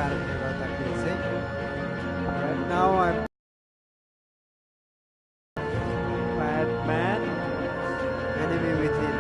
कारणले गर्दाखेरि चाहिँ right now I'm Batman enemy within.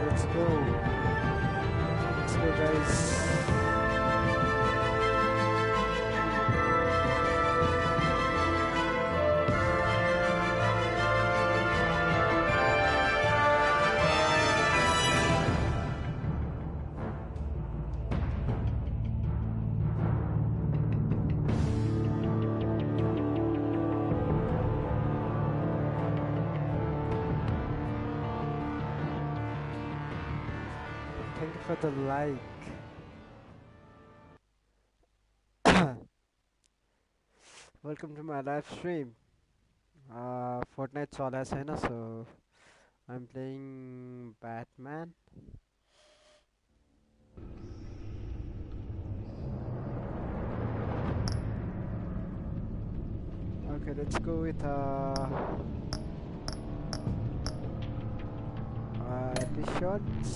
Let's go guys. Thank you for the like. Welcome to my live stream. Fortnite चला छैन, so I'm playing Batman. Okay, let's go with t-shirts.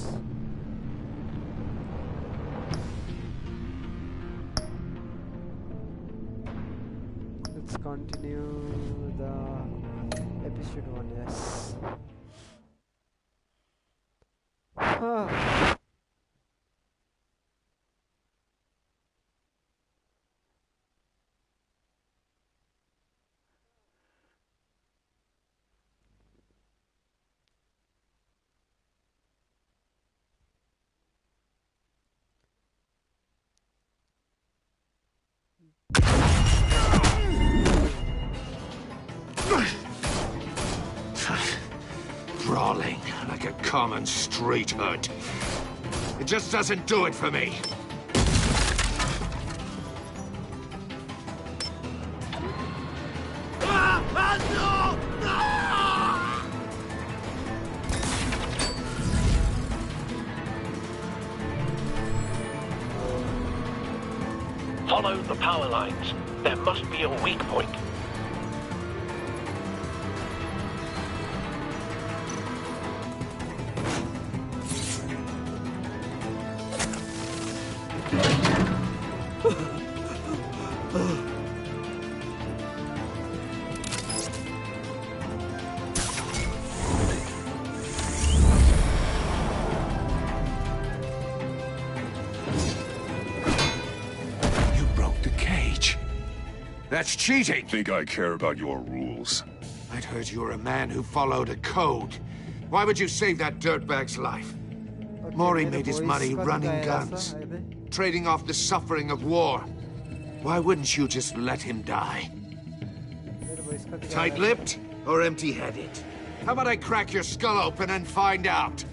Let's continue the episode 1, yes. Brawling like a common street hood. It just doesn't do it for me. Follow the power lines. There must be a weak point. That's cheating! Think I care about your rules? I'd heard you were a man who followed a code. Why would you save that dirtbag's life? Okay, Maury made his money running guns, trading off the suffering of war. Why wouldn't you just let him die? Tight-lipped or empty-headed? How about I crack your skull open and find out?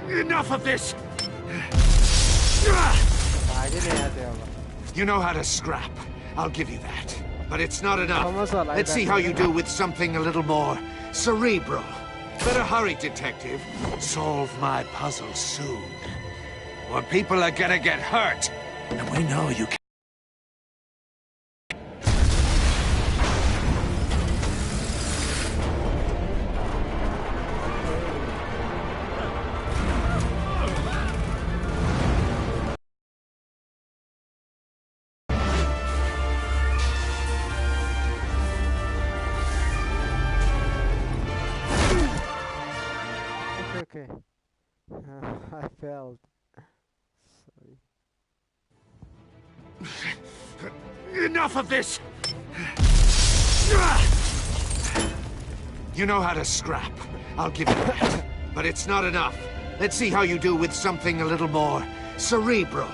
Enough of this! You know how to scrap. I'll give you that. But it's not enough. Samosa like Let's see that. how you do with something a little more cerebral. Better hurry, detective. Solve my puzzle soon. Or people are gonna get hurt. And we know you can. Okay. I failed. Sorry. Enough of this! You know how to scrap. I'll give you that. But it's not enough. Let's see how you do with something a little more cerebral.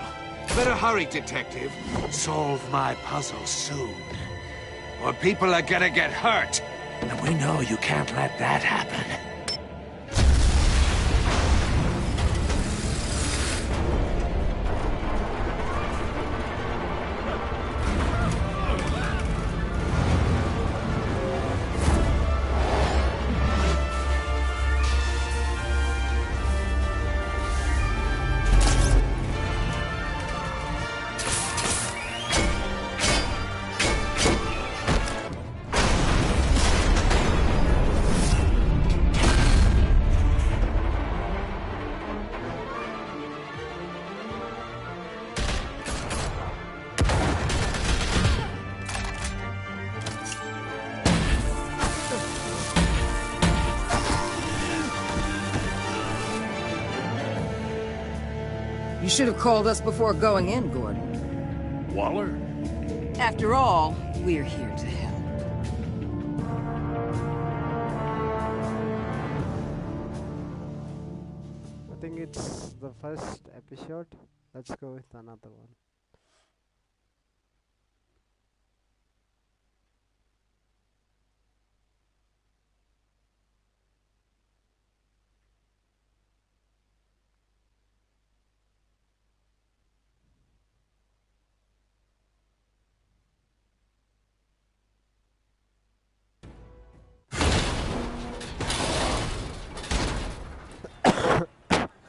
Better hurry, detective. Solve my puzzle soon. Or people are gonna get hurt. And we know you can't let that happen. You should have called us before going in, Gordon. Waller? After all, we're here to help. I think it's the first episode. Let's go with another one.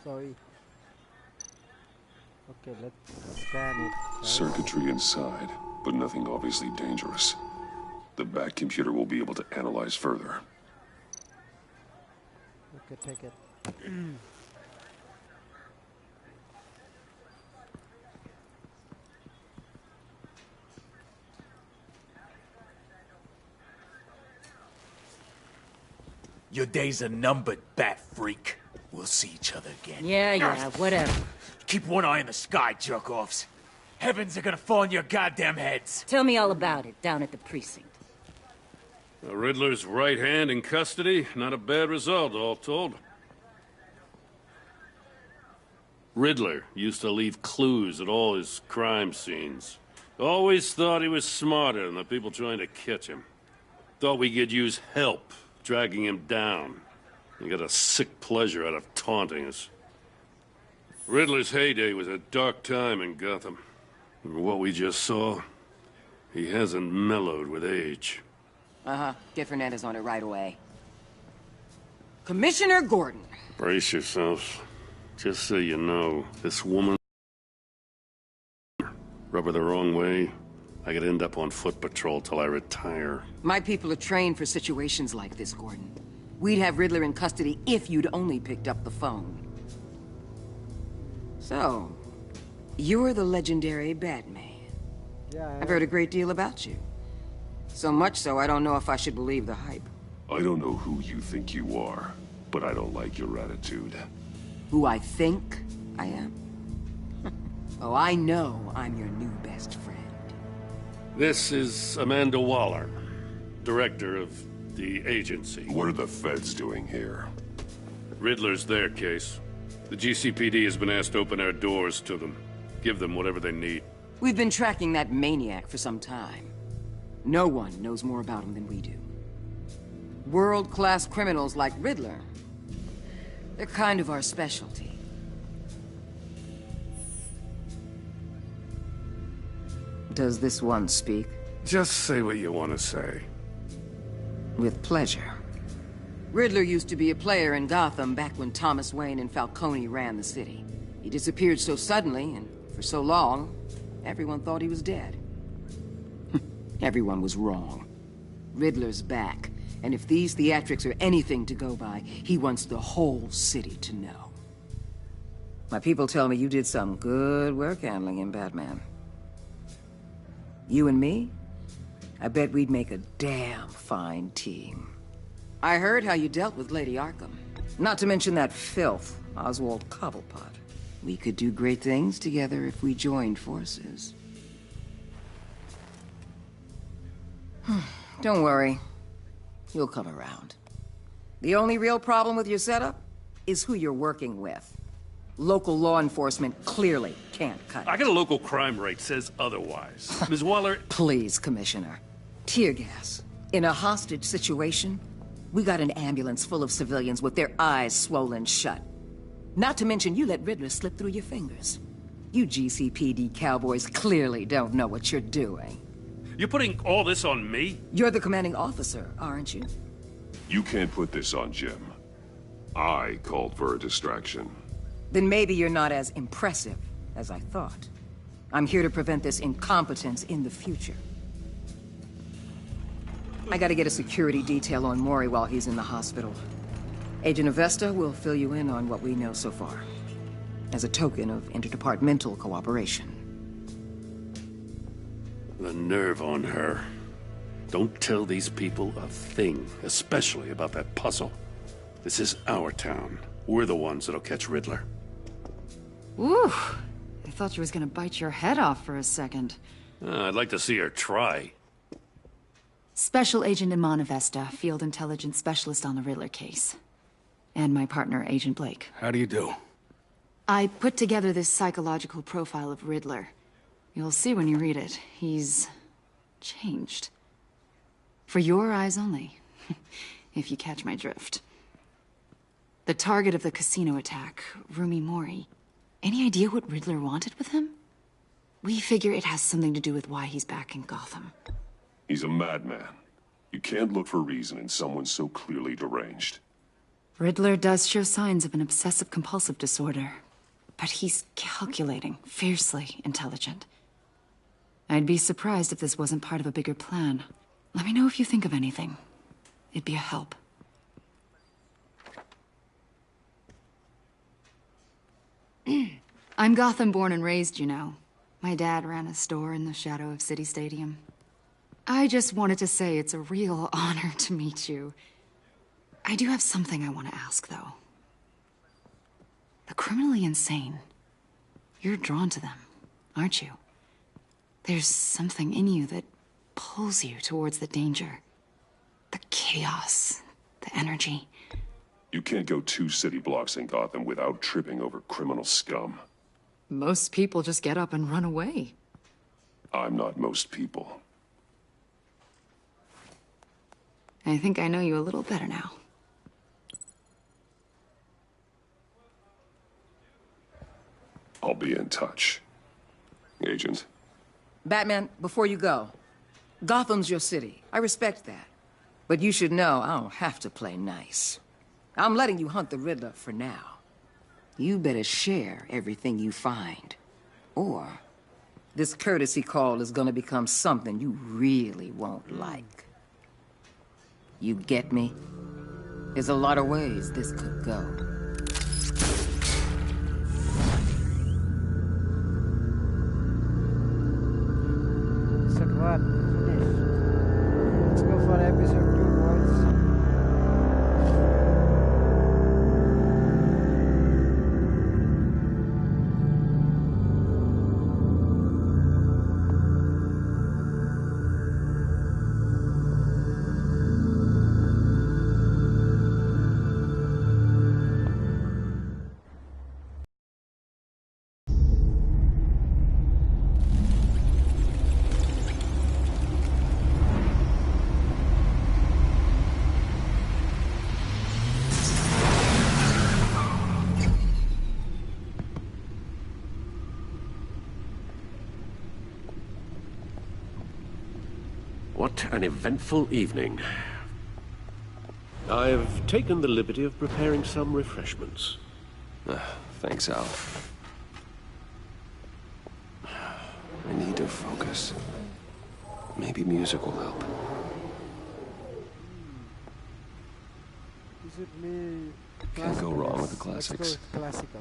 Sorry. Okay, let's scan it. Guys. Circuitry inside, but nothing obviously dangerous. The back computer will be able to analyze further. Okay, take it. Your days are numbered, bat freak. We'll see each other again. Yeah, whatever. Keep one eye in the sky, jerk-offs. Heavens are gonna fall on your goddamn heads. Tell me all about it down at the precinct. The Riddler's right hand in custody. Not a bad result, all told. Riddler used to leave clues at all his crime scenes. Always thought he was smarter than the people trying to catch him. Thought we could use help, dragging him down. He got a sick pleasure out of taunting us. Riddler's heyday was a dark time in Gotham. And what we just saw, he hasn't mellowed with age. Uh-huh. Get Fernandez on it right away. Commissioner Gordon. Brace yourselves. Just so you know, this woman... Rub her the wrong way, I could end up on foot patrol till I retire. My people are trained for situations like this, Gordon. We'd have Riddler in custody if you'd only picked up the phone. So, you're the legendary Batman. Yeah, I've heard a great deal about you. So much so, I don't know if I should believe the hype. I don't know who you think you are, but I don't like your attitude. Who I think I am? Oh, I know I'm your new best friend. This is Amanda Waller, director of the agency. What are the feds doing here? Riddler's their case. The GCPD has been asked to open our doors to them. Give them whatever they need. We've been tracking that maniac for some time. No one knows more about him than we do. World-class criminals like Riddler. They're kind of our specialty. Does this one speak? Just say what you want to say. With pleasure. Riddler used to be a player in Gotham back when Thomas Wayne and Falcone ran the city. He disappeared so suddenly and for so long, everyone thought he was dead. Everyone was wrong. Riddler's back, and if these theatrics are anything to go by, he wants the whole city to know. My people tell me you did some good work handling him, Batman. You and me? I bet we'd make a damn fine team. I heard how you dealt with Lady Arkham. Not to mention that filth, Oswald Cobblepot. We could do great things together if we joined forces. Don't worry. You'll come around. The only real problem with your setup is who you're working with. Local law enforcement clearly can't cut it. I got a local crime rate says otherwise. Ms. Waller... Please, Commissioner. Tear gas. In a hostage situation, we got an ambulance full of civilians with their eyes swollen shut. Not to mention you let Riddler slip through your fingers. You GCPD cowboys clearly don't know what you're doing. You're putting all this on me? You're the commanding officer, aren't you? You can't put this on Jim. I called for a distraction. Then maybe you're not as impressive as I thought. I'm here to prevent this incompetence in the future. I gotta get a security detail on Mori while he's in the hospital. Agent Avesta will fill you in on what we know so far, as a token of interdepartmental cooperation. The nerve on her. Don't tell these people a thing, especially about that puzzle. This is our town. We're the ones that'll catch Riddler. Ooh, I thought you was gonna bite your head off for a second. I'd like to see her try. Special Agent Iman Avesta, Field Intelligence Specialist on the Riddler case. And my partner, Agent Blake. How do you do? I put together this psychological profile of Riddler. You'll see when you read it. He's changed. For your eyes only, if you catch my drift. The target of the casino attack, Rumi Mori. Any idea what Riddler wanted with him? We figure it has something to do with why he's back in Gotham. He's a madman. You can't look for reason in someone so clearly deranged. Riddler does show signs of an obsessive-compulsive disorder, but he's calculating, fiercely intelligent. I'd be surprised if this wasn't part of a bigger plan. Let me know if you think of anything. It'd be a help. I'm Gotham born and raised, you know. My dad ran a store in the shadow of City Stadium. I just wanted to say it's a real honor to meet you. I do have something I want to ask, though. The criminally insane. You're drawn to them, aren't you? There's something in you that pulls you towards the danger. The chaos, the energy. You can't go 2 city blocks in Gotham without tripping over criminal scum. Most people just get up and run away. I'm not most people. I think I know you a little better now. I'll be in touch. Agent. Batman, before you go, Gotham's your city. I respect that. But you should know I don't have to play nice. I'm letting you hunt the Riddler for now. You better share everything you find. Or this courtesy call is gonna become something you really won't like. You get me? There's a lot of ways this could go. So come on, finish. Let's go for episode 2, boys. an eventful evening. I've taken the liberty of preparing some refreshments. Thanks, Al. I need to focus. Maybe music will help. Is it me? Can't go wrong with the Let's classics. go classical.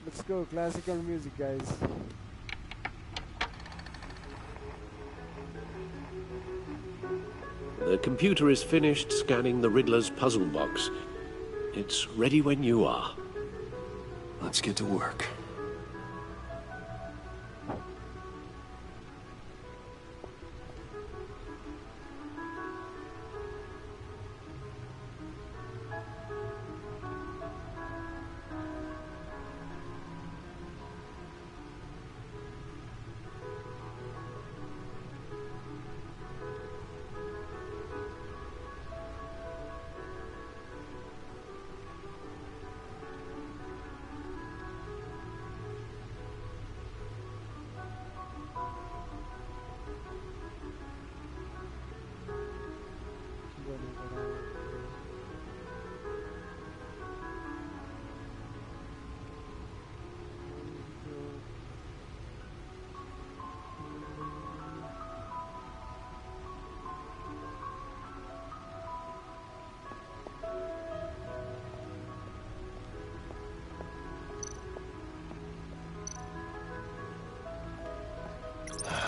Let's go classical music, guys. The computer is finished scanning the Riddler's puzzle box. It's ready when you are. Let's get to work.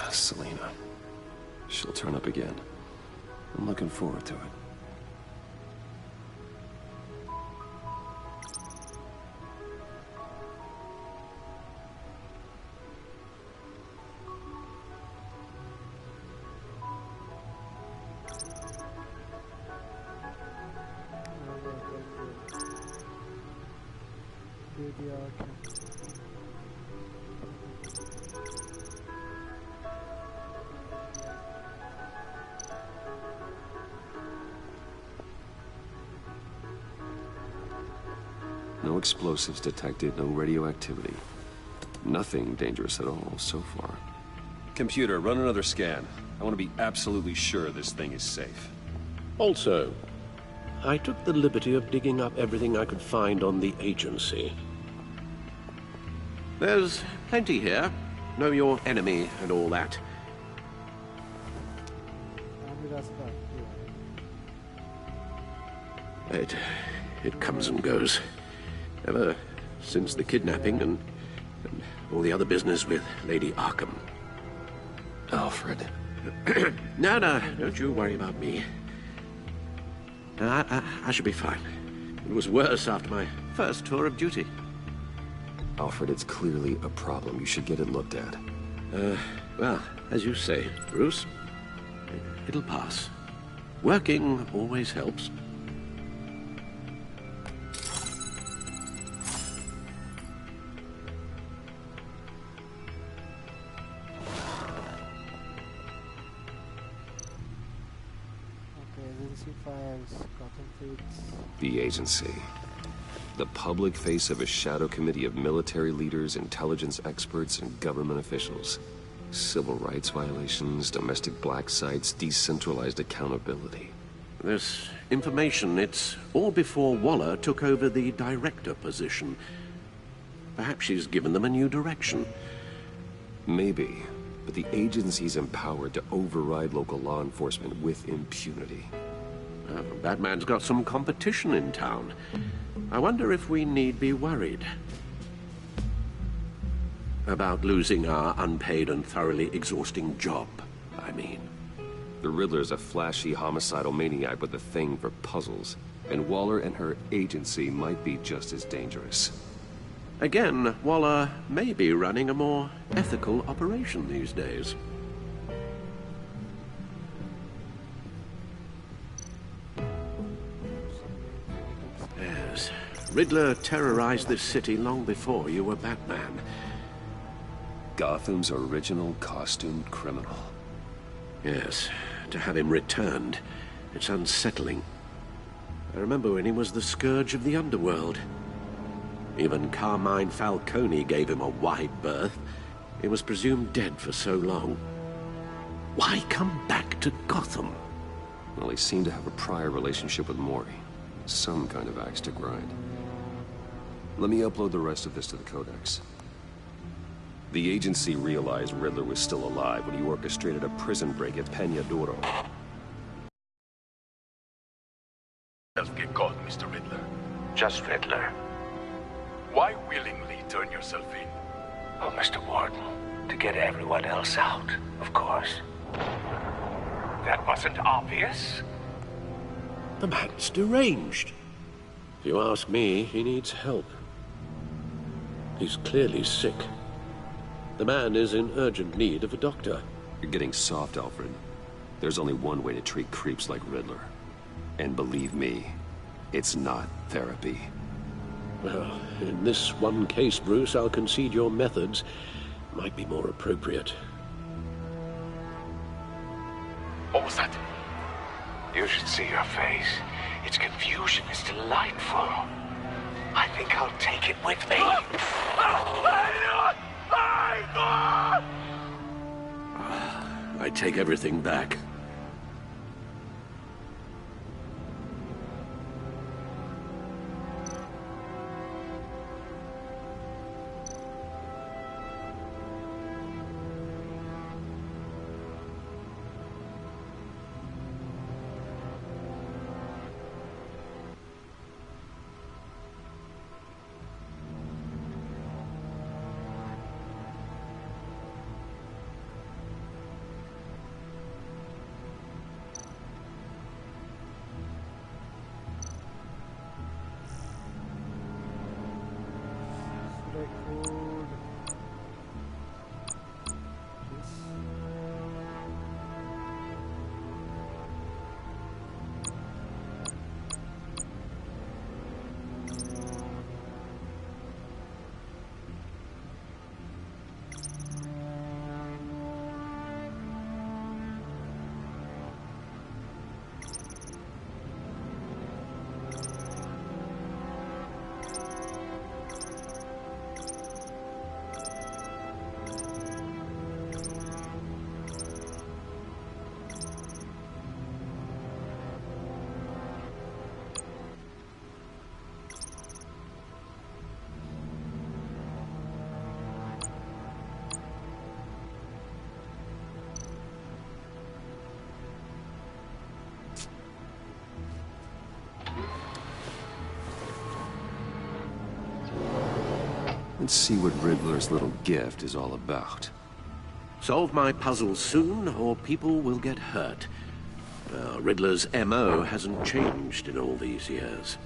Selena. She'll turn up again. I'm looking forward to it. No explosives detected, no radioactivity. Nothing dangerous at all so far. Computer, run another scan. I want to be absolutely sure this thing is safe. Also, I took the liberty of digging up everything I could find on the agency. There's plenty here. Know your enemy and all that. It comes and goes. Ever since the kidnapping and all the other business with Lady Arkham. Alfred. No, don't you worry about me. I should be fine. It was worse after my first tour of duty. Alfred, it's clearly a problem. You should get it looked at. Well, as you say, Bruce, it'll pass. Working always helps. The agency. The public face of a shadow committee of military leaders, intelligence experts, and government officials. Civil rights violations, domestic black sites, decentralized accountability. This information, it's all before Waller took over the director position. Perhaps she's given them a new direction. Maybe, but the agency's empowered to override local law enforcement with impunity. Batman's got some competition in town. I wonder if we need be worried about losing our unpaid and thoroughly exhausting job, I mean. The Riddler's a flashy homicidal maniac with a thing for puzzles, and Waller and her agency might be just as dangerous. Again, Waller may be running a more ethical operation these days. Yes, Riddler terrorized this city long before you were Batman. Gotham's original costumed criminal. Yes, to have him returned, it's unsettling. I remember when he was the scourge of the underworld. Even Carmine Falcone gave him a wide berth. He was presumed dead for so long. Why come back to Gotham? Well, he seemed to have a prior relationship with Maury. Some kind of axe to grind. Let me upload the rest of this to the Codex. The agency realized Riddler was still alive when he orchestrated a prison break at Peñaduro. Else get caught, Mr. Riddler. Just Riddler. Why willingly turn yourself in? Oh, Mr. Warden, to get everyone else out, of course. That wasn't obvious. The man's deranged. If you ask me, he needs help. He's clearly sick. The man is in urgent need of a doctor. You're getting soft, Alfred. There's only one way to treat creeps like Riddler. And believe me, it's not therapy. Well, in this one case, Bruce, I'll concede your methods might be more appropriate. What was that? You should see your face. Its confusion is delightful. I think I'll take it with me. I take everything back. Let's see what Riddler's little gift is all about. Solve my puzzle soon, or people will get hurt. Riddler's MO hasn't changed in all these years.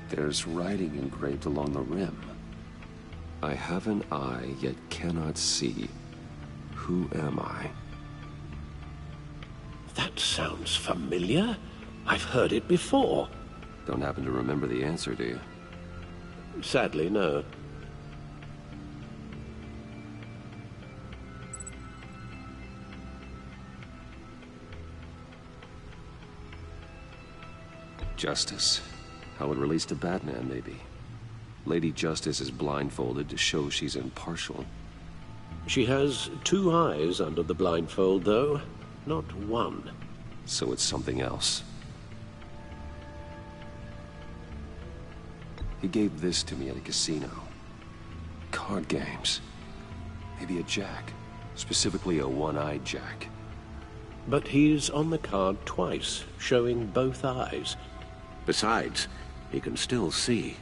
There's writing engraved along the rim. I have an eye, yet cannot see. Who am I? That sounds familiar. I've heard it before. Don't happen to remember the answer, do you? Sadly, no. Justice. How it relates to Batman, maybe. Lady Justice is blindfolded to show she's impartial. She has two eyes under the blindfold, though. Not one. So it's something else. He gave this to me at a casino. Card games. Maybe a jack. Specifically a one-eyed jack. But he's on the card twice, showing both eyes. Besides, he can still see.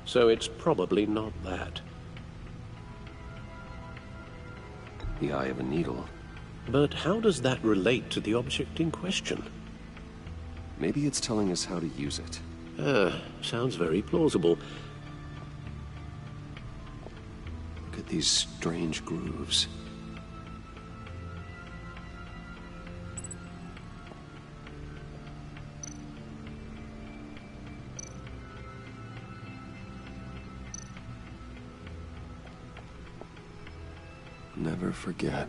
So it's probably not that. The eye of a needle. But how does that relate to the object in question? Maybe it's telling us how to use it. Sounds very plausible. Look at these strange grooves. never forget.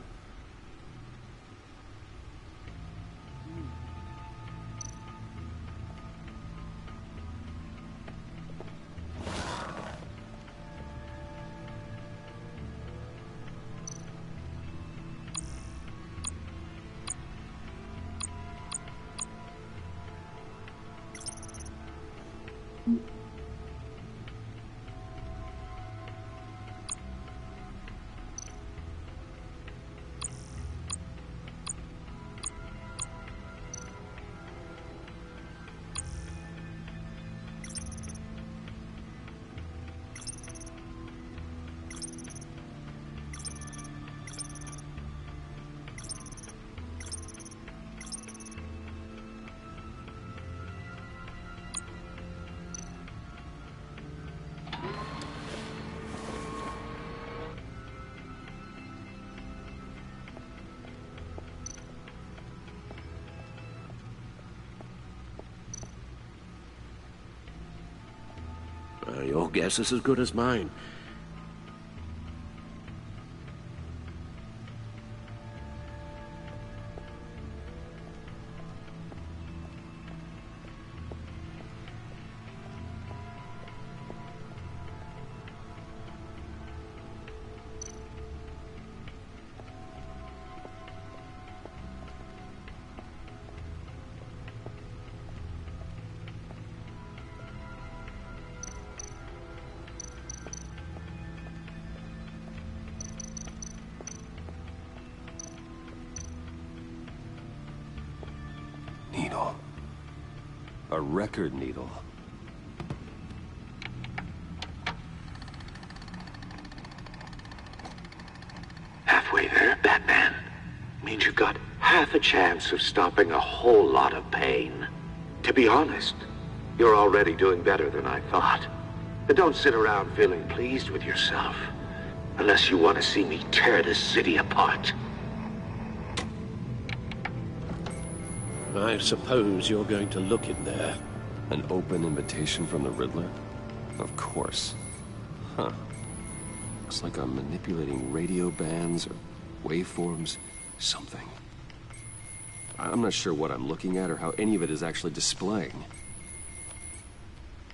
Your guess is as good as mine. Needle. A record needle. Halfway there, Batman. Means you've got half a chance of stopping a whole lot of pain. To be honest, you're already doing better than I thought. But don't sit around feeling pleased with yourself. Unless you want to see me tear this city apart. I suppose you're going to look in there. An open invitation from the Riddler? Of course. Huh. Looks like I'm manipulating radio bands or waveforms. Something. I'm not sure what I'm looking at or how any of it is actually displaying.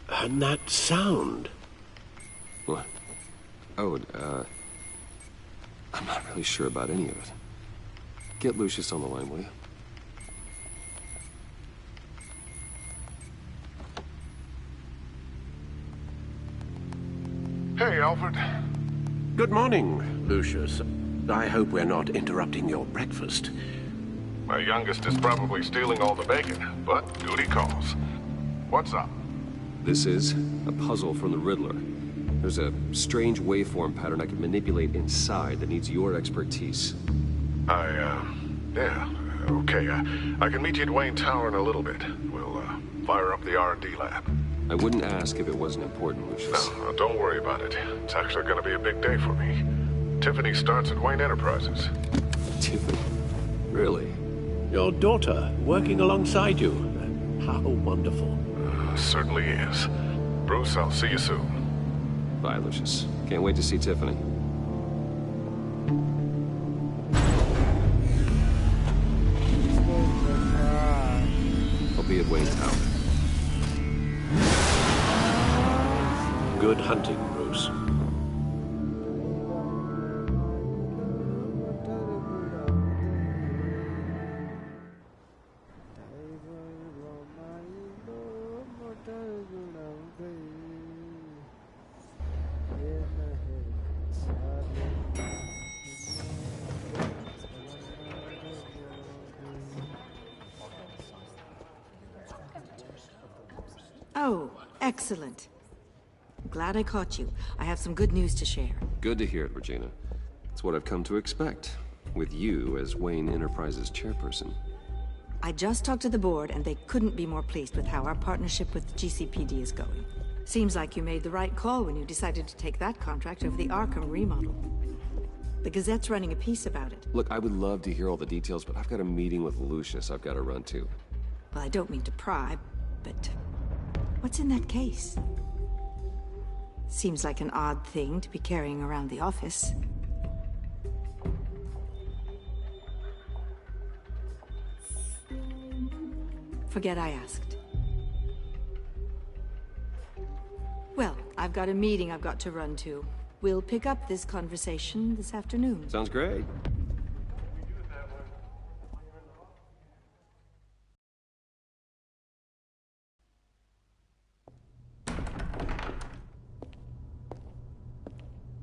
And that sound. What? Oh, I'm not really sure about any of it. Get Lucius on the line, will you? Hey, Alfred. Good morning, Lucius. I hope we're not interrupting your breakfast. My youngest is probably stealing all the bacon, but duty calls. What's up? This is a puzzle from the Riddler. There's a strange waveform pattern I can manipulate inside that needs your expertise. Yeah, okay. I can meet you at Wayne Tower in a little bit. We'll, fire up the R&D lab. I wouldn't ask if it wasn't important, Lucius. No, don't worry about it. It's actually gonna be a big day for me. Tiffany starts at Wayne Enterprises. Tiffany? Really? Your daughter, working alongside you. How wonderful. Certainly is. Bruce, I'll see you soon. Bye, Lucius. Can't wait to see Tiffany. I'll be at Wayne Tower. Good hunting, Bruce. Oh, excellent. Glad I caught you. I have some good news to share. Good to hear it, Regina. It's what I've come to expect, with you as Wayne Enterprises chairperson. I just talked to the board, and they couldn't be more pleased with how our partnership with GCPD is going. Seems like you made the right call when you decided to take that contract over the Arkham remodel. The Gazette's running a piece about it. Look, I would love to hear all the details, but I've got a meeting with Lucius I've got to run to. Well, I don't mean to pry, but what's in that case? Seems like an odd thing to be carrying around the office. Forget I asked. Well, I've got a meeting I've got to run to. We'll pick up this conversation this afternoon. Sounds great.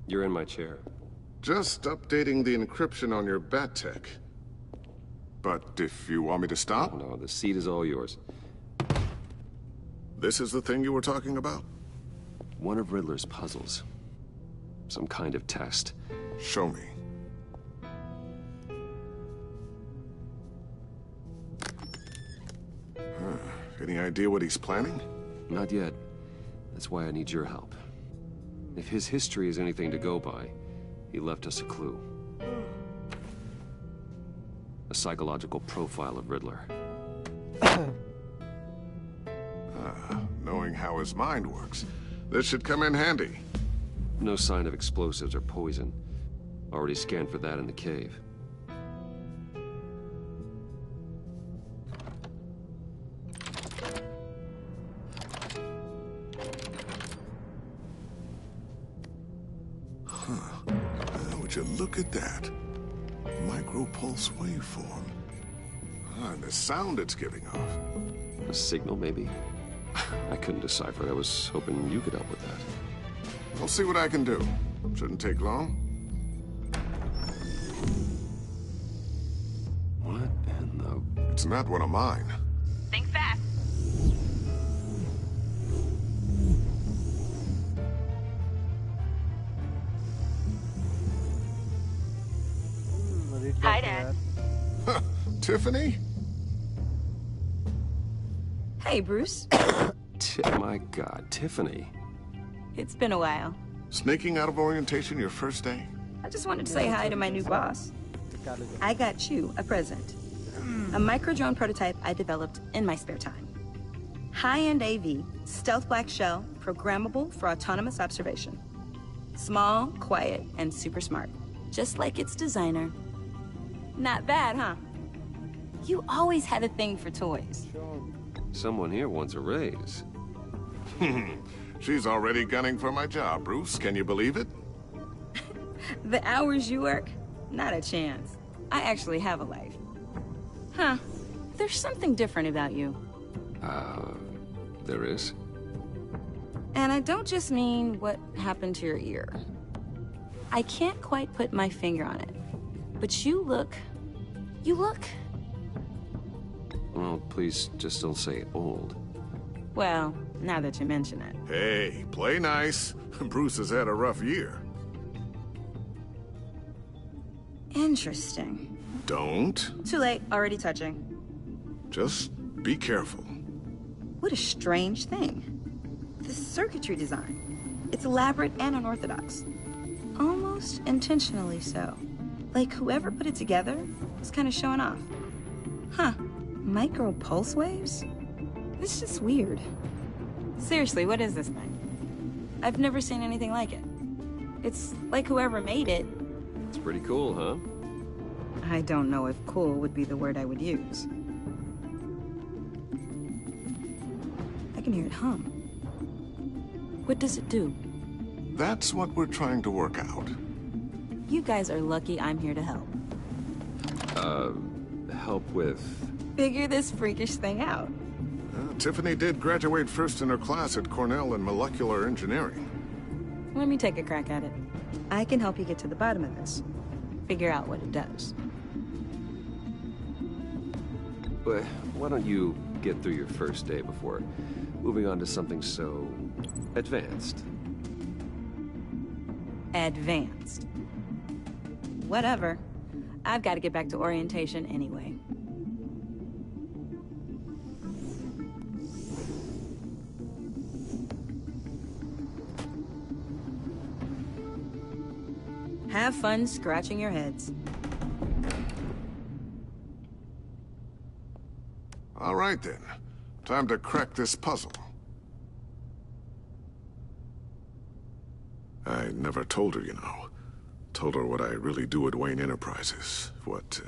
You're in my chair. Just updating the encryption on your bat tech. But if you want me to stop? Oh, no, the seat is all yours. This is the thing you were talking about? One of Riddler's puzzles. Some kind of test. Show me. Any idea what he's planning? Not yet. That's why I need your help. If his history is anything to go by, he left us a clue. A psychological profile of Riddler. Knowing how his mind works, this should come in handy. No sign of explosives or poison. Already scanned for that in the cave. Would you look at that? Micro-pulse waveform. And the sound it's giving off. A signal, maybe? I couldn't decipher it. I was hoping you could help with that. I'll see what I can do. Shouldn't take long. What in the... It's not one of mine. Think fast. Hi, Dad. Tiffany? Hey, Bruce. My God, Tiffany. It's been a while. Sneaking out of orientation your first day? I just wanted to say hi to my new boss. I got you a present. A micro-drone prototype I developed in my spare time. High-end AV, stealth black shell, programmable for autonomous observation. Small, quiet, and super smart. Just like its designer. Not bad, huh? You always had a thing for toys. Someone here wants a raise. She's already gunning for my job, Bruce. Can you believe it? The hours you work? Not a chance. I actually have a life. Huh. There's something different about you. There is? And I don't just mean what happened to your ear. I can't quite put my finger on it. But you look... Well, please just don't say old. Well, now that you mention it. Hey, play nice. Bruce has had a rough year. Interesting. Don't. Too late, already touching. Just be careful. What a strange thing. The circuitry design. It's elaborate and unorthodox. Almost intentionally so. Like whoever put it together was kind of showing off. Huh. Micro pulse waves? It's just weird. Seriously, what is this thing? I've never seen anything like it. It's like whoever made it... It's pretty cool, huh? I don't know if cool would be the word I would use. I can hear it hum. What does it do? That's what we're trying to work out. You guys are lucky I'm here to help. Help with... Figure this freakish thing out. Tiffany did graduate first in her class at Cornell in molecular engineering. Let me take a crack at it. I can help you get to the bottom of this. Figure out what it does. But why don't you get through your first day before moving on to something so... advanced? Advanced. Whatever. I've got to get back to orientation anyway. Have fun scratching your heads. All right, then. Time to crack this puzzle. I never told her, you know. Told her what I really do at Wayne Enterprises. What,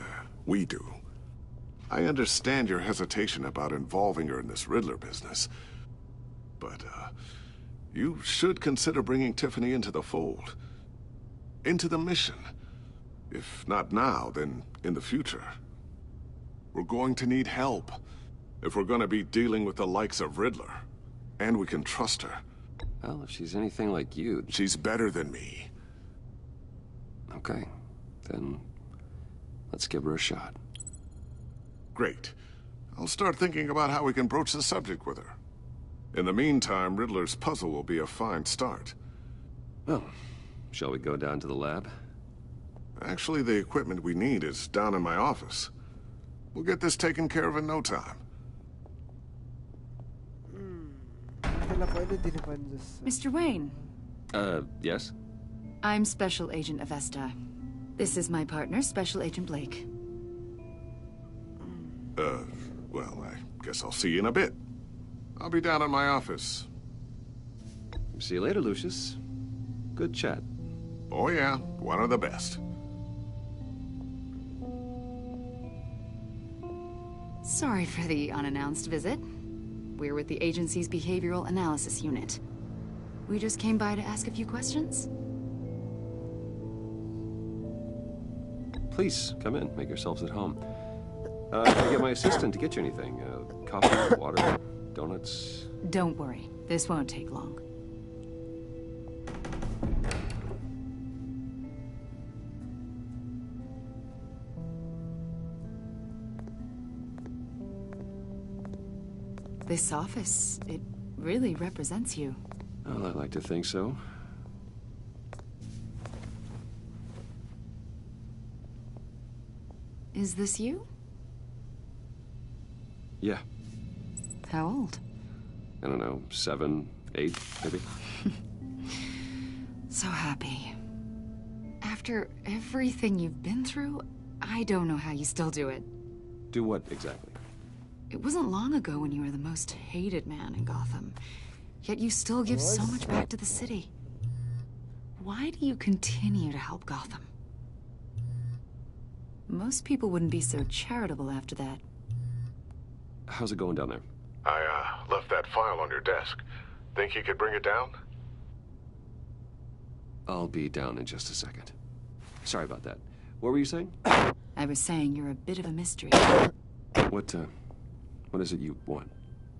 we do. I understand your hesitation about involving her in this Riddler business. But, you should consider bringing Tiffany into the fold. Into the mission. If not now, then in the future. We're going to need help if we're going to be dealing with the likes of Riddler. And we can trust her. Well, if she's anything like you... She's better than me. Okay, then let's give her a shot. Great. I'll start thinking about how we can broach the subject with her. In the meantime, Riddler's puzzle will be a fine start. Well, shall we go down to the lab? Actually, the equipment we need is down in my office. We'll get this taken care of in no time. Mr. Wayne. Yes? I'm Special Agent Avesta. This is my partner, Special Agent Blake. Well, I guess I'll see you in a bit. I'll be down in my office. See you later, Lucius. Good chat. Oh yeah, one of the best. Sorry for the unannounced visit. We're with the agency's Behavioral Analysis Unit. We just came by to ask a few questions. Please, come in. Make yourselves at home. Can I get my assistant to get you anything? Coffee, water, donuts? Don't worry. This won't take long. This office, it really represents you. Well, I'd like to think so. Is this you? Yeah. How old? I don't know, 7, 8, maybe? So happy. After everything you've been through, I don't know how you still do it. Do what, exactly? It wasn't long ago when you were the most hated man in Gotham. Yet you still give so much back to the city. Why do you continue to help Gotham? Most people wouldn't be so charitable after that. How's it going down there? I, left that file on your desk. Think you could bring it down? I'll be down in just a second. Sorry about that. What were you saying? I was saying you're a bit of a mystery. What is it you want?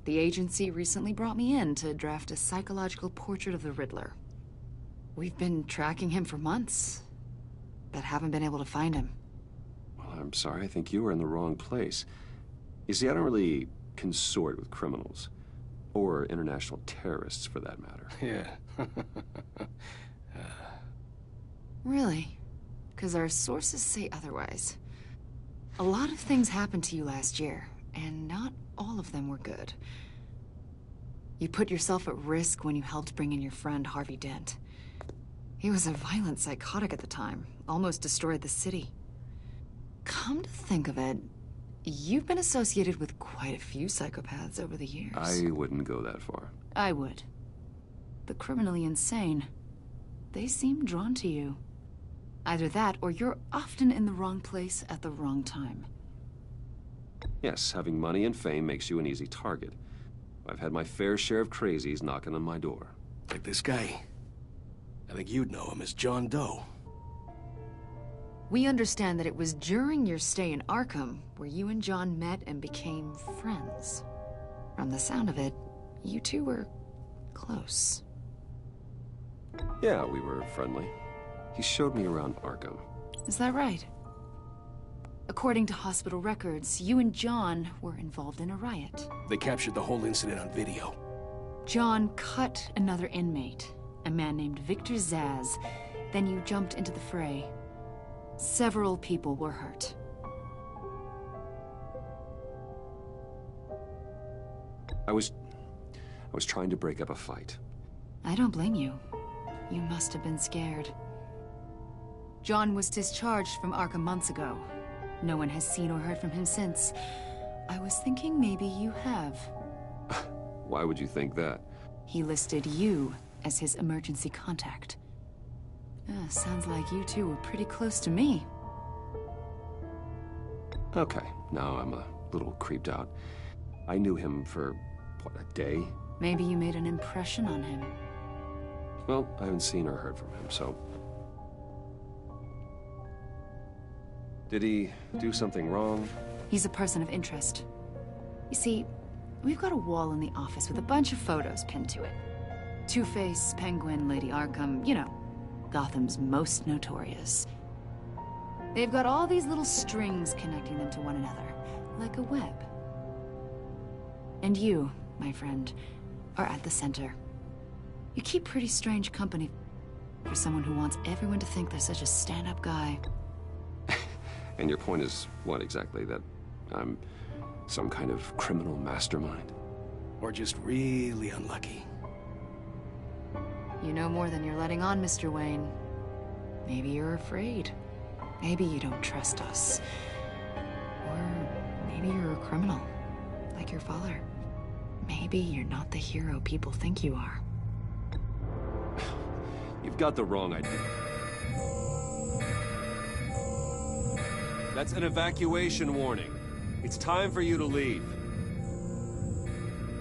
The agency recently brought me in to draft a psychological portrait of the Riddler. We've been tracking him for months, but haven't been able to find him. Well, I'm sorry. I think you were in the wrong place. You see, I don't really consort with criminals. Or international terrorists, for that matter. Yeah. Really? Because our sources say otherwise. A lot of things happened to you last year, and not all of them were good. You put yourself at risk when you helped bring in your friend Harvey Dent. He was a violent psychotic at the time, almost destroyed the city. Come to think of it, you've been associated with quite a few psychopaths over the years. I wouldn't go that far. I would. The criminally insane. They seem drawn to you. Either that, or you're often in the wrong place at the wrong time. Yes, having money and fame makes you an easy target. I've had my fair share of crazies knocking on my door. Like this guy. I think you'd know him as John Doe. We understand that it was during your stay in Arkham where you and John met and became friends. From the sound of it, you two were close. Yeah, we were friendly. He showed me around Arkham. Is that right? According to hospital records, you and John were involved in a riot. They captured the whole incident on video. John cut another inmate, a man named Victor Zsasz. Then you jumped into the fray. Several people were hurt. I was trying to break up a fight. I don't blame you. You must have been scared. John was discharged from Arkham months ago. No one has seen or heard from him since. I was thinking maybe you have. Why would you think that? He listed you as his emergency contact. Sounds like you two were pretty close to me. Okay, now I'm a little creeped out. I knew him for, what, a day? Maybe you made an impression on him. Well, I haven't seen or heard from him, so... Did he do something wrong? He's a person of interest. You see, we've got a wall in the office with a bunch of photos pinned to it. Two-Face, Penguin, Lady Arkham, you know, Gotham's most notorious. They've got all these little strings connecting them to one another, like a web. And you, my friend, are at the center. You keep pretty strange company for someone who wants everyone to think they're such a stand-up guy. And your point is what exactly? That I'm some kind of criminal mastermind? Or just really unlucky. You know more than you're letting on, Mr. Wayne. Maybe you're afraid. Maybe you don't trust us. Or maybe you're a criminal, like your father. Maybe you're not the hero people think you are. You've got the wrong idea. That's an evacuation warning. It's time for you to leave.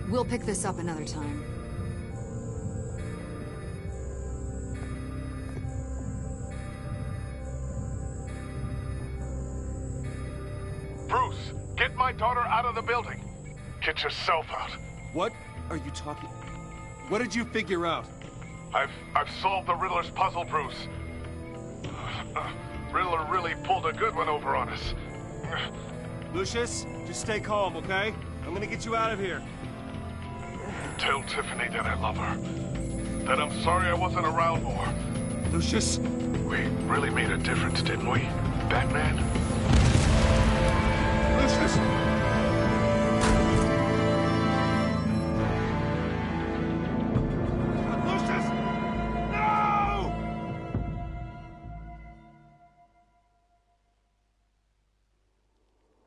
We'll pick this up another time. Bruce, get my daughter out of the building. Get yourself out. What are you talking? What did you figure out? I've solved the Riddler's puzzle, Bruce. Riddler really pulled a good one over on us. Lucius, just stay calm, okay? I'm gonna get you out of here. Tell Tiffany that I love her. That I'm sorry I wasn't around more. Lucius? We really made a difference, didn't we, Batman? Lucius!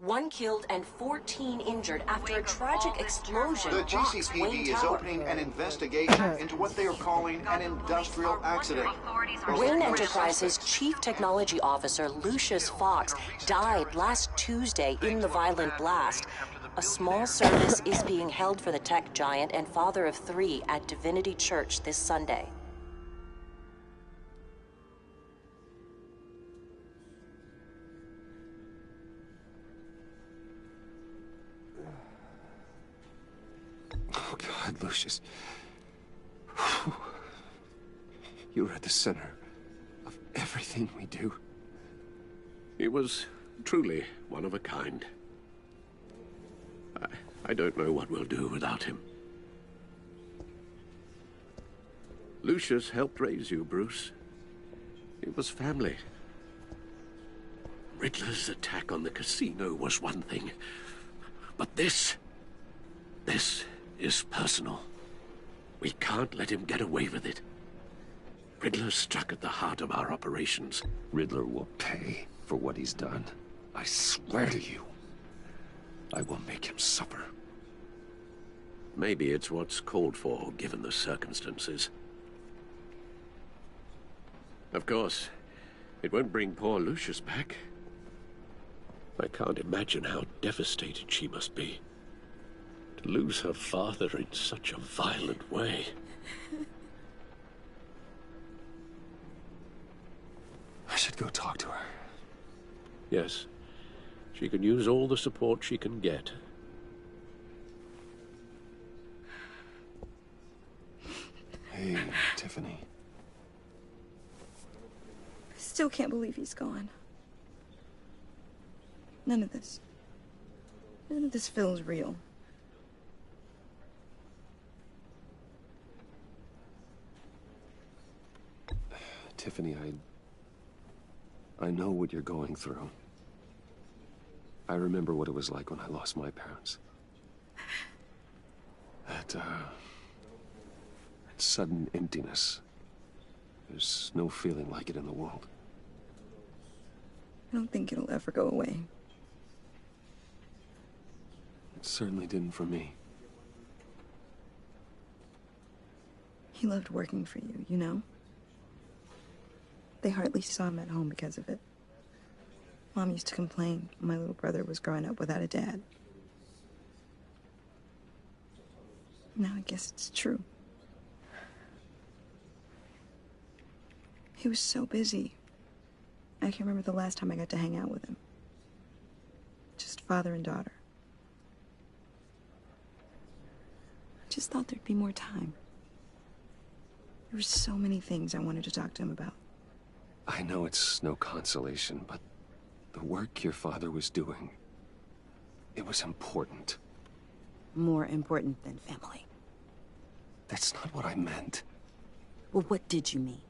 One killed and 14 injured after a tragic explosion. The GCPD is opening an investigation into what they are calling an industrial accident. Wayne Enterprises' chief technology officer, Lucius Fox, died last Tuesday in the violent blast. A small service is being held for the tech giant and father of 3 at Divinity Church this Sunday. Oh, God, Lucius. You were at the center of everything we do. He was truly one of a kind. I don't know what we'll do without him. Lucius helped raise you, Bruce. It was family. Riddler's attack on the casino was one thing, but this is personal. We can't let him get away with it. Riddler struck at the heart of our operations. Riddler will pay for what he's done. I swear to you, I will make him suffer. Maybe it's what's called for, given the circumstances. Of course, it won't bring poor Lucius back. I can't imagine how devastated she must be. To lose her father in such a violent way. I should go talk to her. Yes. She can use all the support she can get. Hey, Tiffany. I still can't believe he's gone. None of this feels real. Tiffany, I know what you're going through. I remember what it was like when I lost my parents. That sudden emptiness. There's no feeling like it in the world. I don't think it'll ever go away. It certainly didn't for me. He loved working for you, you know? They hardly saw him at home because of it. Mom used to complain my little brother was growing up without a dad. Now I guess it's true. He was so busy. I can't remember the last time I got to hang out with him. Just father and daughter. I just thought there'd be more time. There were so many things I wanted to talk to him about. I know it's no consolation, but the work your father was doing, it was important. More important than family. That's not what I meant. Well, what did you mean?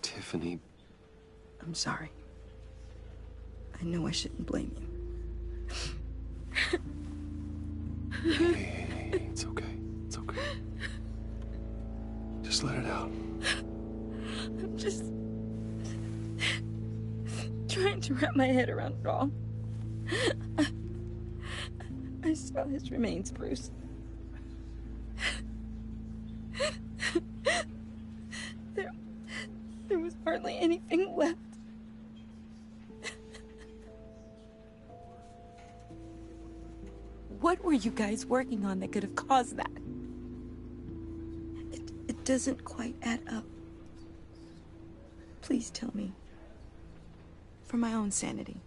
Tiffany... I'm sorry. I know I shouldn't blame you. Hey, it's okay. It's okay. Just let it out. I'm just trying to wrap my head around it all. I saw his remains, Bruce. There was hardly anything left. What were you guys working on that could have caused that? It doesn't quite add up. Please tell me. For my own sanity.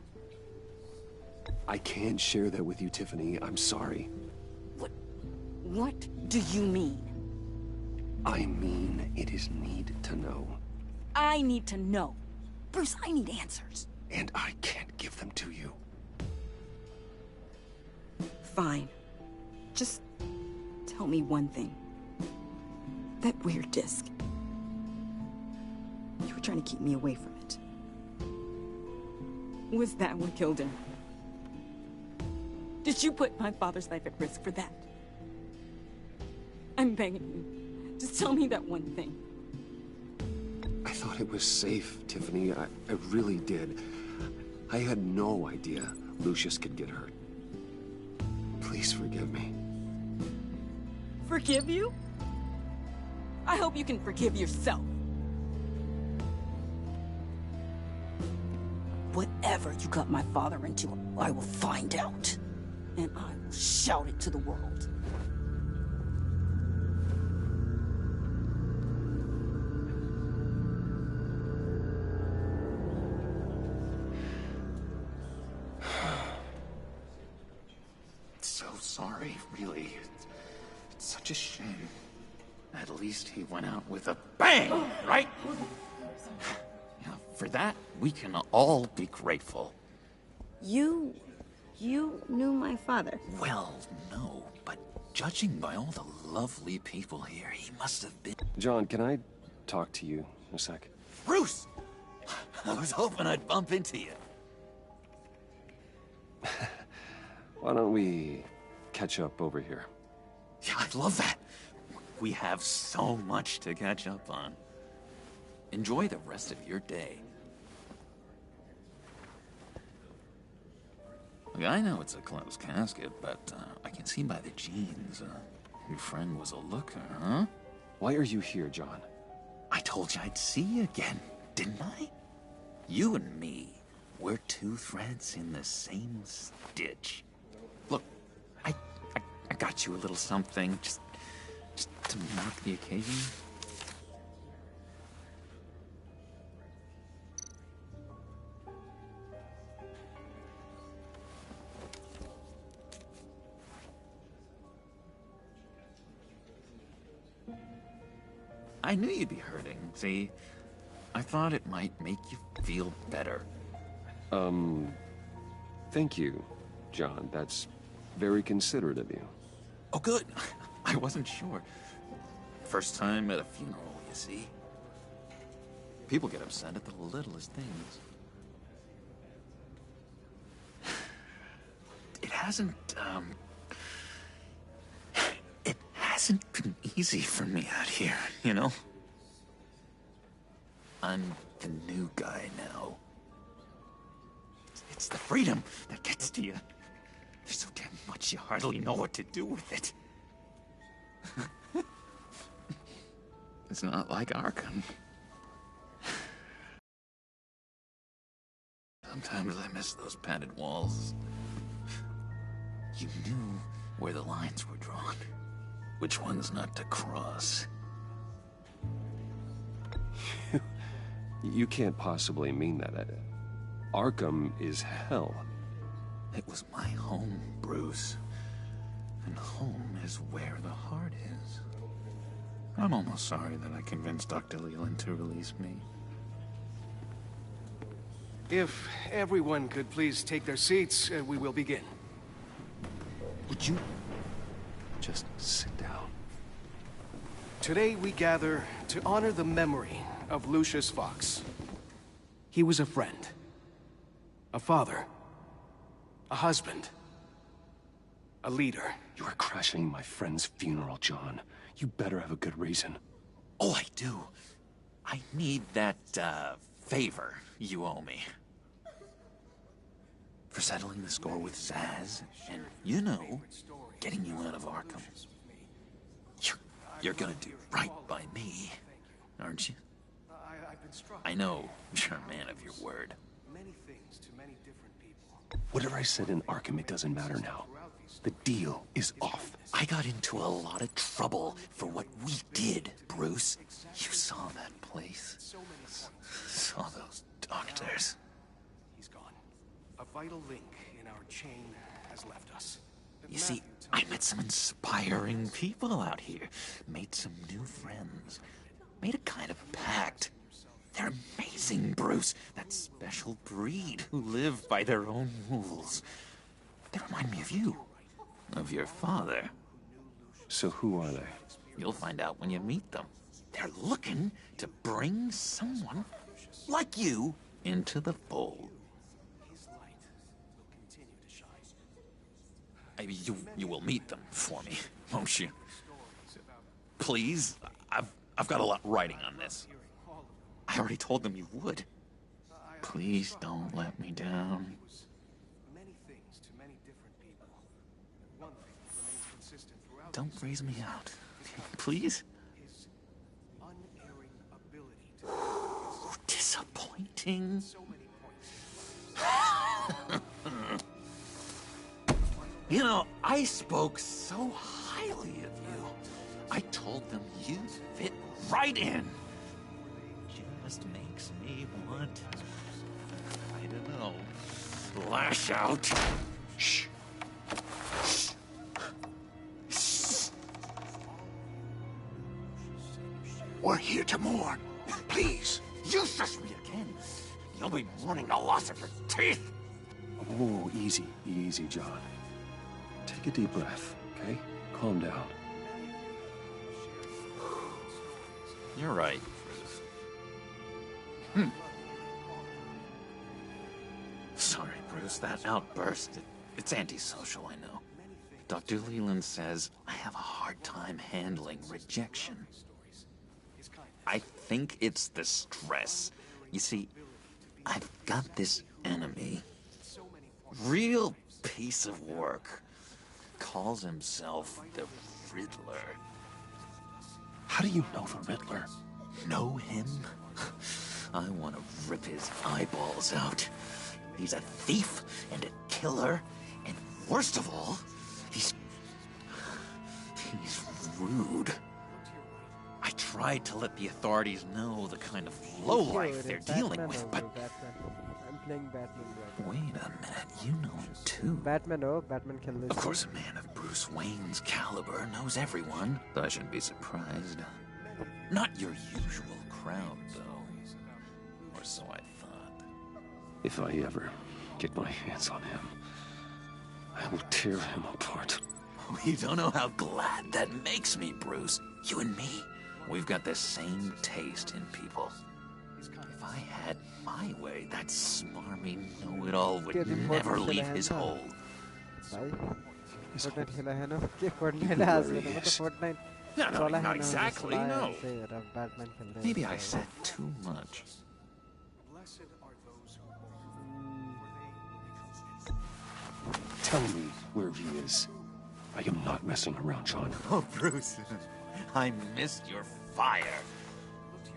I can't share that with you, Tiffany. I'm sorry. What do you mean? I mean, it is need to know. I need to know. Bruce, I need answers. And I can't give them to you. Fine. Just tell me one thing. That weird disc. You were trying to keep me away from it. Was that what killed him? Did you put my father's life at risk for that? I'm begging you. Just tell me that one thing. I thought it was safe, Tiffany. I really did. I had no idea Lucius could get hurt. Please forgive me. Forgive you? I hope you can forgive yourself. Whatever you got my father into, I will find out. And I will shout it to the world. So sorry, really. It's such a shame. At least he went out with a bang, right? Yeah, for that, we can all be grateful. You knew my father? Well, no, but judging by all the lovely people here, he must have been... John, can I talk to you a sec? Bruce! I was hoping I'd bump into you. Why don't we catch up over here? Yeah, I'd love that. We have so much to catch up on. Enjoy the rest of your day. Look, I know it's a closed casket, but I can see by the jeans, your friend was a looker, huh? Why are you here, John? I told you I'd see you again, didn't I? You and me, we're two threads in the same stitch. Look, I got you a little something, just to mark the occasion. I knew you'd be hurting, see? I thought it might make you feel better. Thank you, John. That's very considerate of you. Oh, good. I wasn't sure. First time at a funeral, you see. People get upset at the littlest things. It hasn't been easy for me out here, you know? I'm the new guy now. It's the freedom that gets to you. There's so damn much you hardly know what to do with it. It's not like Arkham. Sometimes I miss those padded walls. You knew where the lines were drawn. Which ones not to cross. You can't possibly mean that. Arkham is hell. It was my home, Bruce. And home is where the heart is. I'm almost sorry that I convinced Dr. Leland to release me. If everyone could please take their seats, we will begin. Would you just sit down? Today we gather to honor the memory of Lucius Fox. He was a friend, a father, a husband, a leader. You are crashing my friend's funeral, John. You better have a good reason. Oh, I do. I need that, favor you owe me. For settling the score with Zaz, and, you know, getting you out of Arkham. You're gonna do right by me, aren't you? I know you're a man of your word. Whatever I said in Arkham, it doesn't matter now. The deal is off. I got into a lot of trouble for what we did, Bruce. You saw that place. Saw those doctors. He's gone. A vital link in our chain has left us. You see, I met some inspiring people out here. Made some new friends. Made a kind of pact. They're amazing, Bruce. That special breed who live by their own rules. They remind me of you. Of your father. So who are they? You'll find out when you meet them. They're looking to bring someone like you into the fold. You will meet them for me, won't you? Please? I've got a lot writing on this. I already told them you would. Please don't let me down. Don't raise me out. Please? Disappointing. You know, I spoke so highly of you. I told them you fit right in. Just makes me want, I don't know, lash out. Shh. We're here to mourn. Please. You shush me again. You'll be mourning the loss of your teeth. Oh, easy, easy, John. Take a deep breath, okay? Calm down. You're right, Bruce. Sorry, Bruce, that outburst, it's antisocial, I know. Dr. Leland says I have a hard time handling rejection. I think it's the stress. You see, I've got this enemy. Real piece of work. Calls himself the Riddler. How do you know the Riddler? Know him? I want to rip his eyeballs out. He's a thief and a killer, and worst of all, he's rude. I tried to let the authorities know the kind of lowlife they're dealing with, but... I'm playing Batman right Wait a minute, you know him too. Batman, Batman can lose. Of course, a man of Bruce Wayne's caliber knows everyone. I shouldn't be surprised. Not your usual crowd, though. Or so I thought. If I ever get my hands on him, I will tear him apart. You don't know how glad that makes me, Bruce. You and me, we've got the same taste in people. If I had my way, that smarmy know-it-all would never leave his hold. Fortnite खेला है ना कि Fortnite has मतलब Fortnite No, not exactly, no. Batman खेल रहे हैं. Maybe I said too much. Tell me where he is. I am not messing around, John. Oh, Bruce, I missed your fire.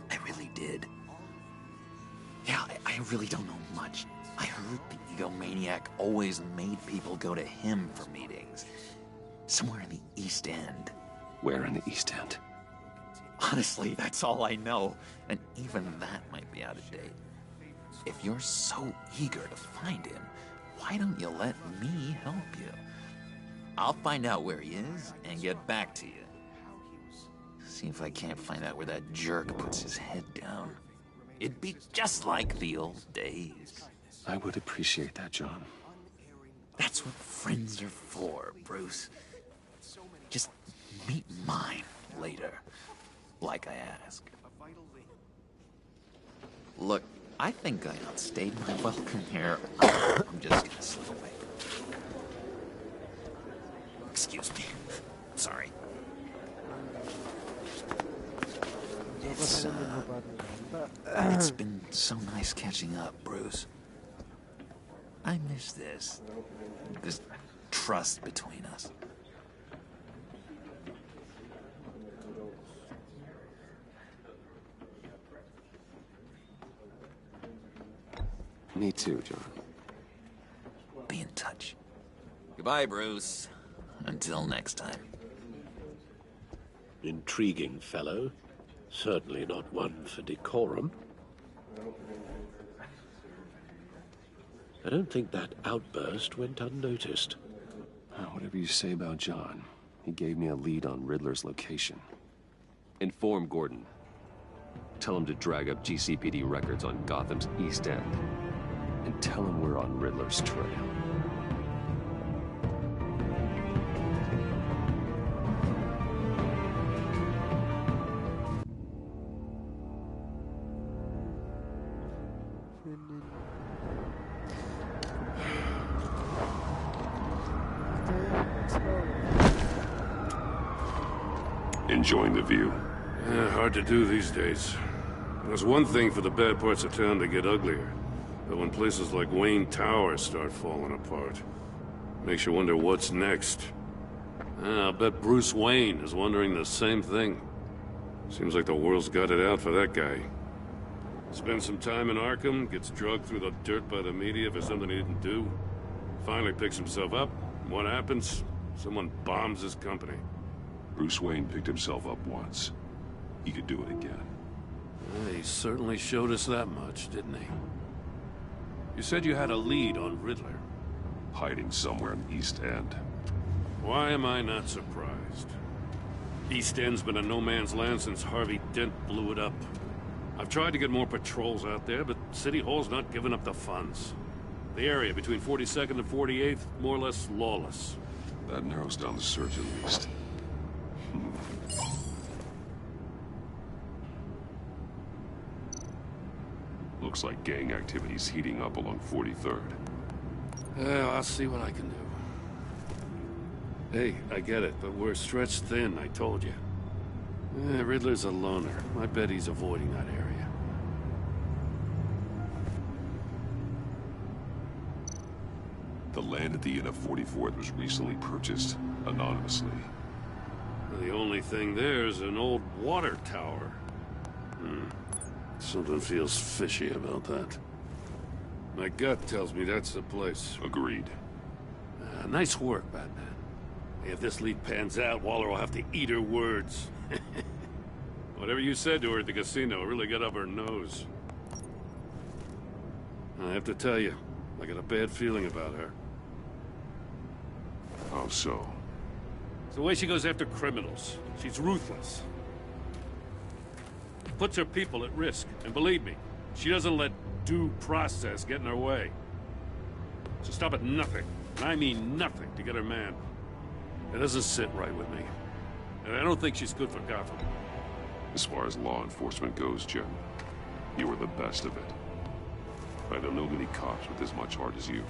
I really did. Yeah, I really don't know much. I heard egomaniac always made people go to him for meetings. Somewhere in the East End. Where in the East End? Honestly, that's all I know. And even that might be out of date. If you're so eager to find him, why don't you let me help you? I'll find out where he is and get back to you. See if I can't find out where that jerk puts his head down. It'd be just like the old days. I would appreciate that, John. That's what friends are for, Bruce. Just meet mine later, like I asked. Look, I think I outstayed my welcome here. I'm just gonna slip away. Excuse me. Sorry. It's been so nice catching up, Bruce. I miss this trust between us. Me too, John. Be in touch. Goodbye, Bruce. Until next time. Intriguing fellow. Certainly not one for decorum. I don't think that outburst went unnoticed. Whatever you say about John, he gave me a lead on Riddler's location. Inform Gordon. Tell him to drag up GCPD records on Gotham's East End. And tell him we're on Riddler's trail. Enjoying the view? Yeah, hard to do these days. There's one thing for the bad parts of town to get uglier. But when places like Wayne Tower start falling apart, makes you wonder what's next. I'll bet Bruce Wayne is wondering the same thing. Seems like the world's got it out for that guy. Spends some time in Arkham, gets drugged through the dirt by the media for something he didn't do. Finally picks himself up. What happens? Someone bombs his company. Bruce Wayne picked himself up once. He could do it again. Well, he certainly showed us that much, didn't he? You said you had a lead on Riddler. Hiding somewhere in East End. Why am I not surprised? East End's been a no-man's land since Harvey Dent blew it up. I've tried to get more patrols out there, but City Hall's not giving up the funds. The area between 42nd and 48th, more or less lawless. That narrows down the search at least. Looks like gang activity's heating up along 43rd. Well, I'll see what I can do. Hey, I get it, but we're stretched thin, I told you. Riddler's a loner. I bet he's avoiding that area. The land at the end of 44th was recently purchased, anonymously. The only thing there is an old water tower. Something feels fishy about that. My gut tells me that's the place. Agreed. Nice work, Batman. If this lead pans out, Waller will have to eat her words. Whatever you said to her at the casino really got up her nose. I have to tell you, I got a bad feeling about her. How so? It's the way she goes after criminals. She's ruthless. Puts her people at risk. And believe me, she doesn't let due process get in her way. She'll stop at nothing, and I mean nothing, to get her man. It doesn't sit right with me. And I don't think she's good for Gotham. As far as law enforcement goes, Jim, you were the best of it. I don't know many cops with as much heart as you.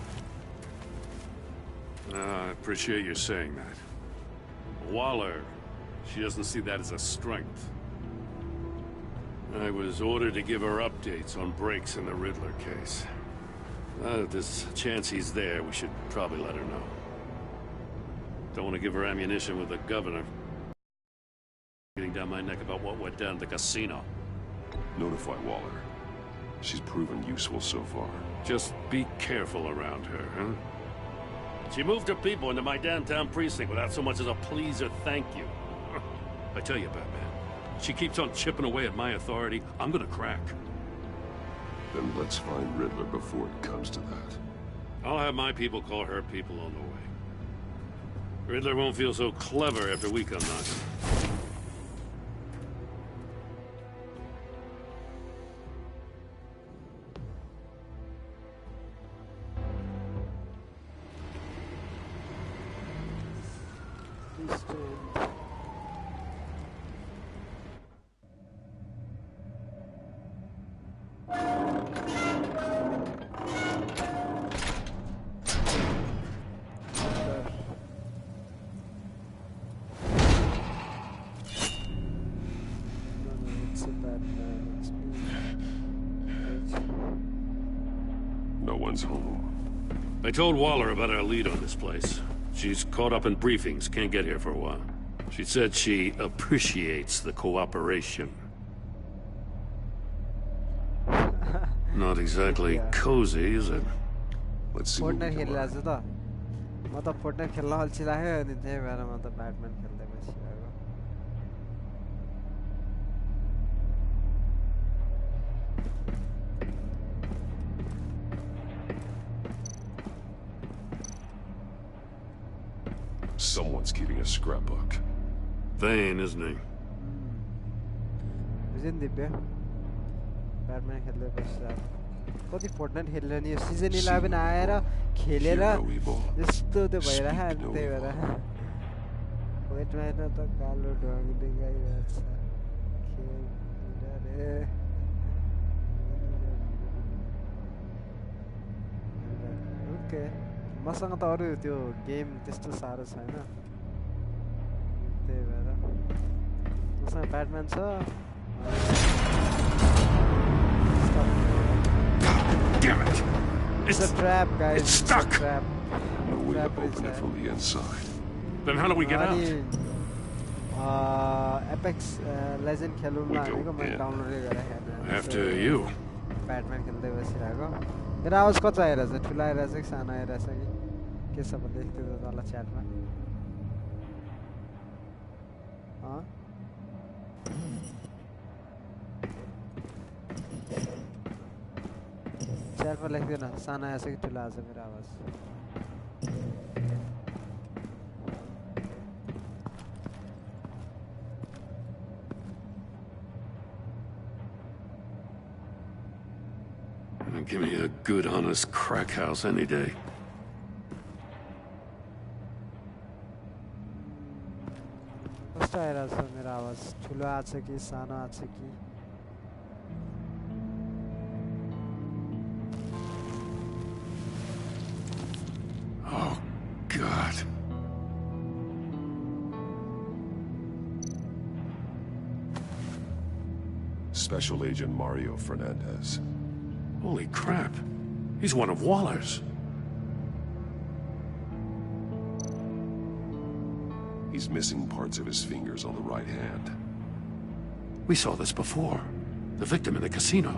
I appreciate you saying that. Waller, she doesn't see that as a strength. I was ordered to give her updates on breaks in the Riddler case. If there's a chance he's there, we should probably let her know. Don't want to give her ammunition with the governor getting down my neck about what went down at the casino. Notify Waller. She's proven useful so far. Just be careful around her, huh? She moved her people into my downtown precinct without so much as a please or thank you. I tell you, Batman, she keeps on chipping away at my authority, I'm gonna crack. Then let's find Riddler before it comes to that. I'll have my people call her people on the way. Riddler won't feel so clever after we come knocking. No one's home. I told Waller about our lead on this place. She's caught up in briefings, can't get here for a while. She said she appreciates the cooperation. Not exactly cozy, is it? Let's see. Fortnite खेलिरहेको छु त म त Fortnite खेल्न अल्छिलाग्यो अनि त्यही भएर म त ब्याटम्यान खेल्दै बसिरहेको Someone's keeping a scrapbook. Vain, isn't he? बुझ्यो नि दिव्य ब्याटम्यान खेल्दै बसिरहेको कति Fortnite खेलेर नि सिजन 11 आएर खेलेर यस्तो त्यो भइरहेको अनि त्यही भएर Fortnite त कालो ढङ देखाइरहेछ खेलेर रे ओके मसँग त अरु त्यो गेम त्यस्तो साह्रो छैन त्यही भएर मसँग ब्याटम्यान छ Damn it! It's a trap, guys. It's stuck. It's a trap. No way to open it from the inside. Then how do we get out? Apex Legend खेलौँला भनेको मैले डाउनलोड गरेर हेर्न After you. ब्याटम्यान खेल्दै बसिरहेको मेरो आवाज कस्तो आइरहेछ ठुलो आइरहेछ कि सानो आइरहेछ कि के छ भन्दै थियो त तल च्याटमा च्याटमा लेख्दैन सानो आएछ कि ठुलो आएछ मेरो आवाज Give me a good, honest crack house any day. कस्तो आइरहेछ मेरो आवाज ठुलो आछ कि सानो आछ कि Oh, God. Special Agent Mario Fernandez. Holy crap. He's one of Waller's. He's missing parts of his fingers on the right hand. We saw this before. The victim in the casino.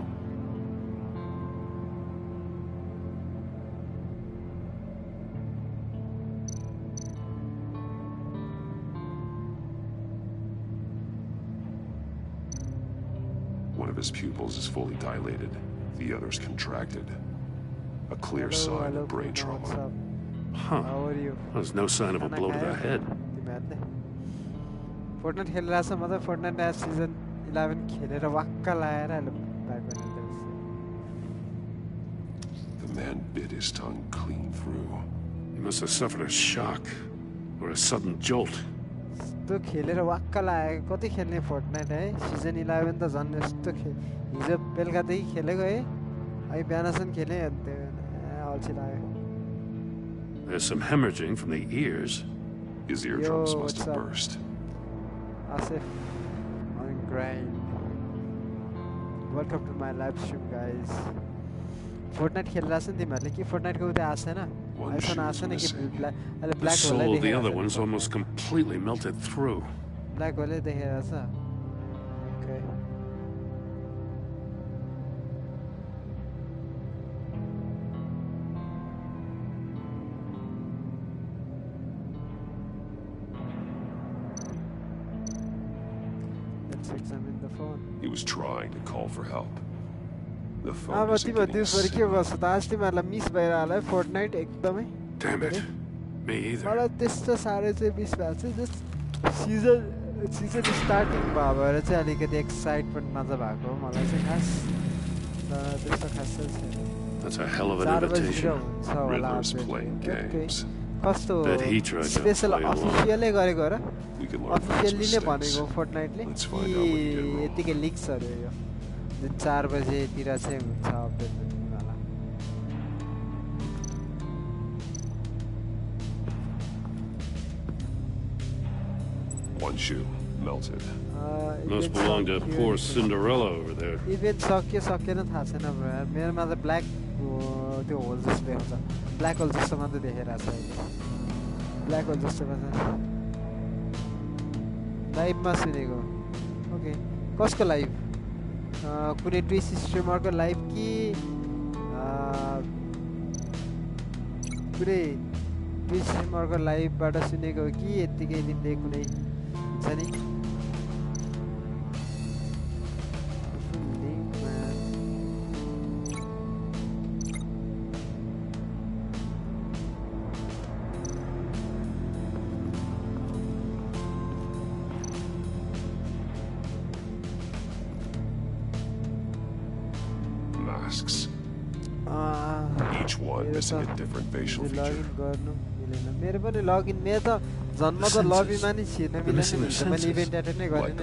One of his pupils is fully dilated. The other's contracted. A clear sign of brain trauma. Huh. How are you? There's no sign of a blow to the head. Fortnite खेलिरहेछ म त Fortnite season 11 खेलेर वाक्क लाएर The man bit his tongue clean through. He must have suffered a shock or a sudden jolt. यस्तो खेलेर वाक्क लाग्यो कति खेल्ने Fortnite है season 11 त झन् यस्तो हिजो बेलुकादेखि खेलेको है अहिले बिहानसम्म खेलेँ अनि अल्छी लाग्यो There's some hemorrhaging from the ears. His eardrums must have burst. Asif on grind. Welcome to my live stream, guys. Fortnite खेलिरहेछ नि तिमीहरूले के Fortnite को उता आएन आइफोन आएन कि अहिले black The soul of the other one's almost completely melted through. Black होलले देखेको छ okay Let's examine the phone. He was trying to call for help. The अब phone isn't तिम्रो getting a दिउँसभरि के signal. गर्छ त आज तिमीहरूलाई मिस भइरहला है फोर्टनाइट एकदमै Damn it. Me either. मलाई त्यस्तो साह्रै चाहिँ मिस भएको छ जस्ट सिजन स्टार्टिङ भयो भएर चाहिँ अलिकति एक्साइटमेन्ट मात्र भएको हो मलाई चाहिँ खास तर त्यस्तो खास चाहिँ छैन That's a hell of an 4 बजीतिर invitation. हुन्छ होला Riddler's update. playing Okay. games. कस्तो Bet he tried to special play along. अफिसियलै गरेको र We can learn from his officially नै mistakes. भनेको फोर्टनाइटले Let's कि find out when we get rolling. यतिकै लिक्स अरे यो जुन 4 बजेतिर चाहिँ हुन्छ अपडेट हुनेवाला One shoe melted. Must belong to poor Cinderella over there. Event सक्यो सकेन थाहा छैन ब्रो यार मेरोमा त ब्ल्याक त्यो होल जस्तो देखाउँछ ब्ल्याक होल जस्तो मात्रै देखाइरहेको छ अहिले ब्ल्याक होल जस्तो मात्र लाइभमा सुनेको ओके कसको लाइभ कुनै ट्विच स्ट्रिमरको लाइभ कि कुनै ट्विच स्ट्रिमरको लाइभबाट सुनेको हो कि यत्तिकै तिमीले कुनै हुन्छ नि Masks. Each one missing a different facial feature. Login गर्नु मिलेन मेरो पनि लगइन मेरो त जन्म त लबीमा नि छिर्न मिलेन नि मैले इभेन्ट एटेन्ड नै गरेन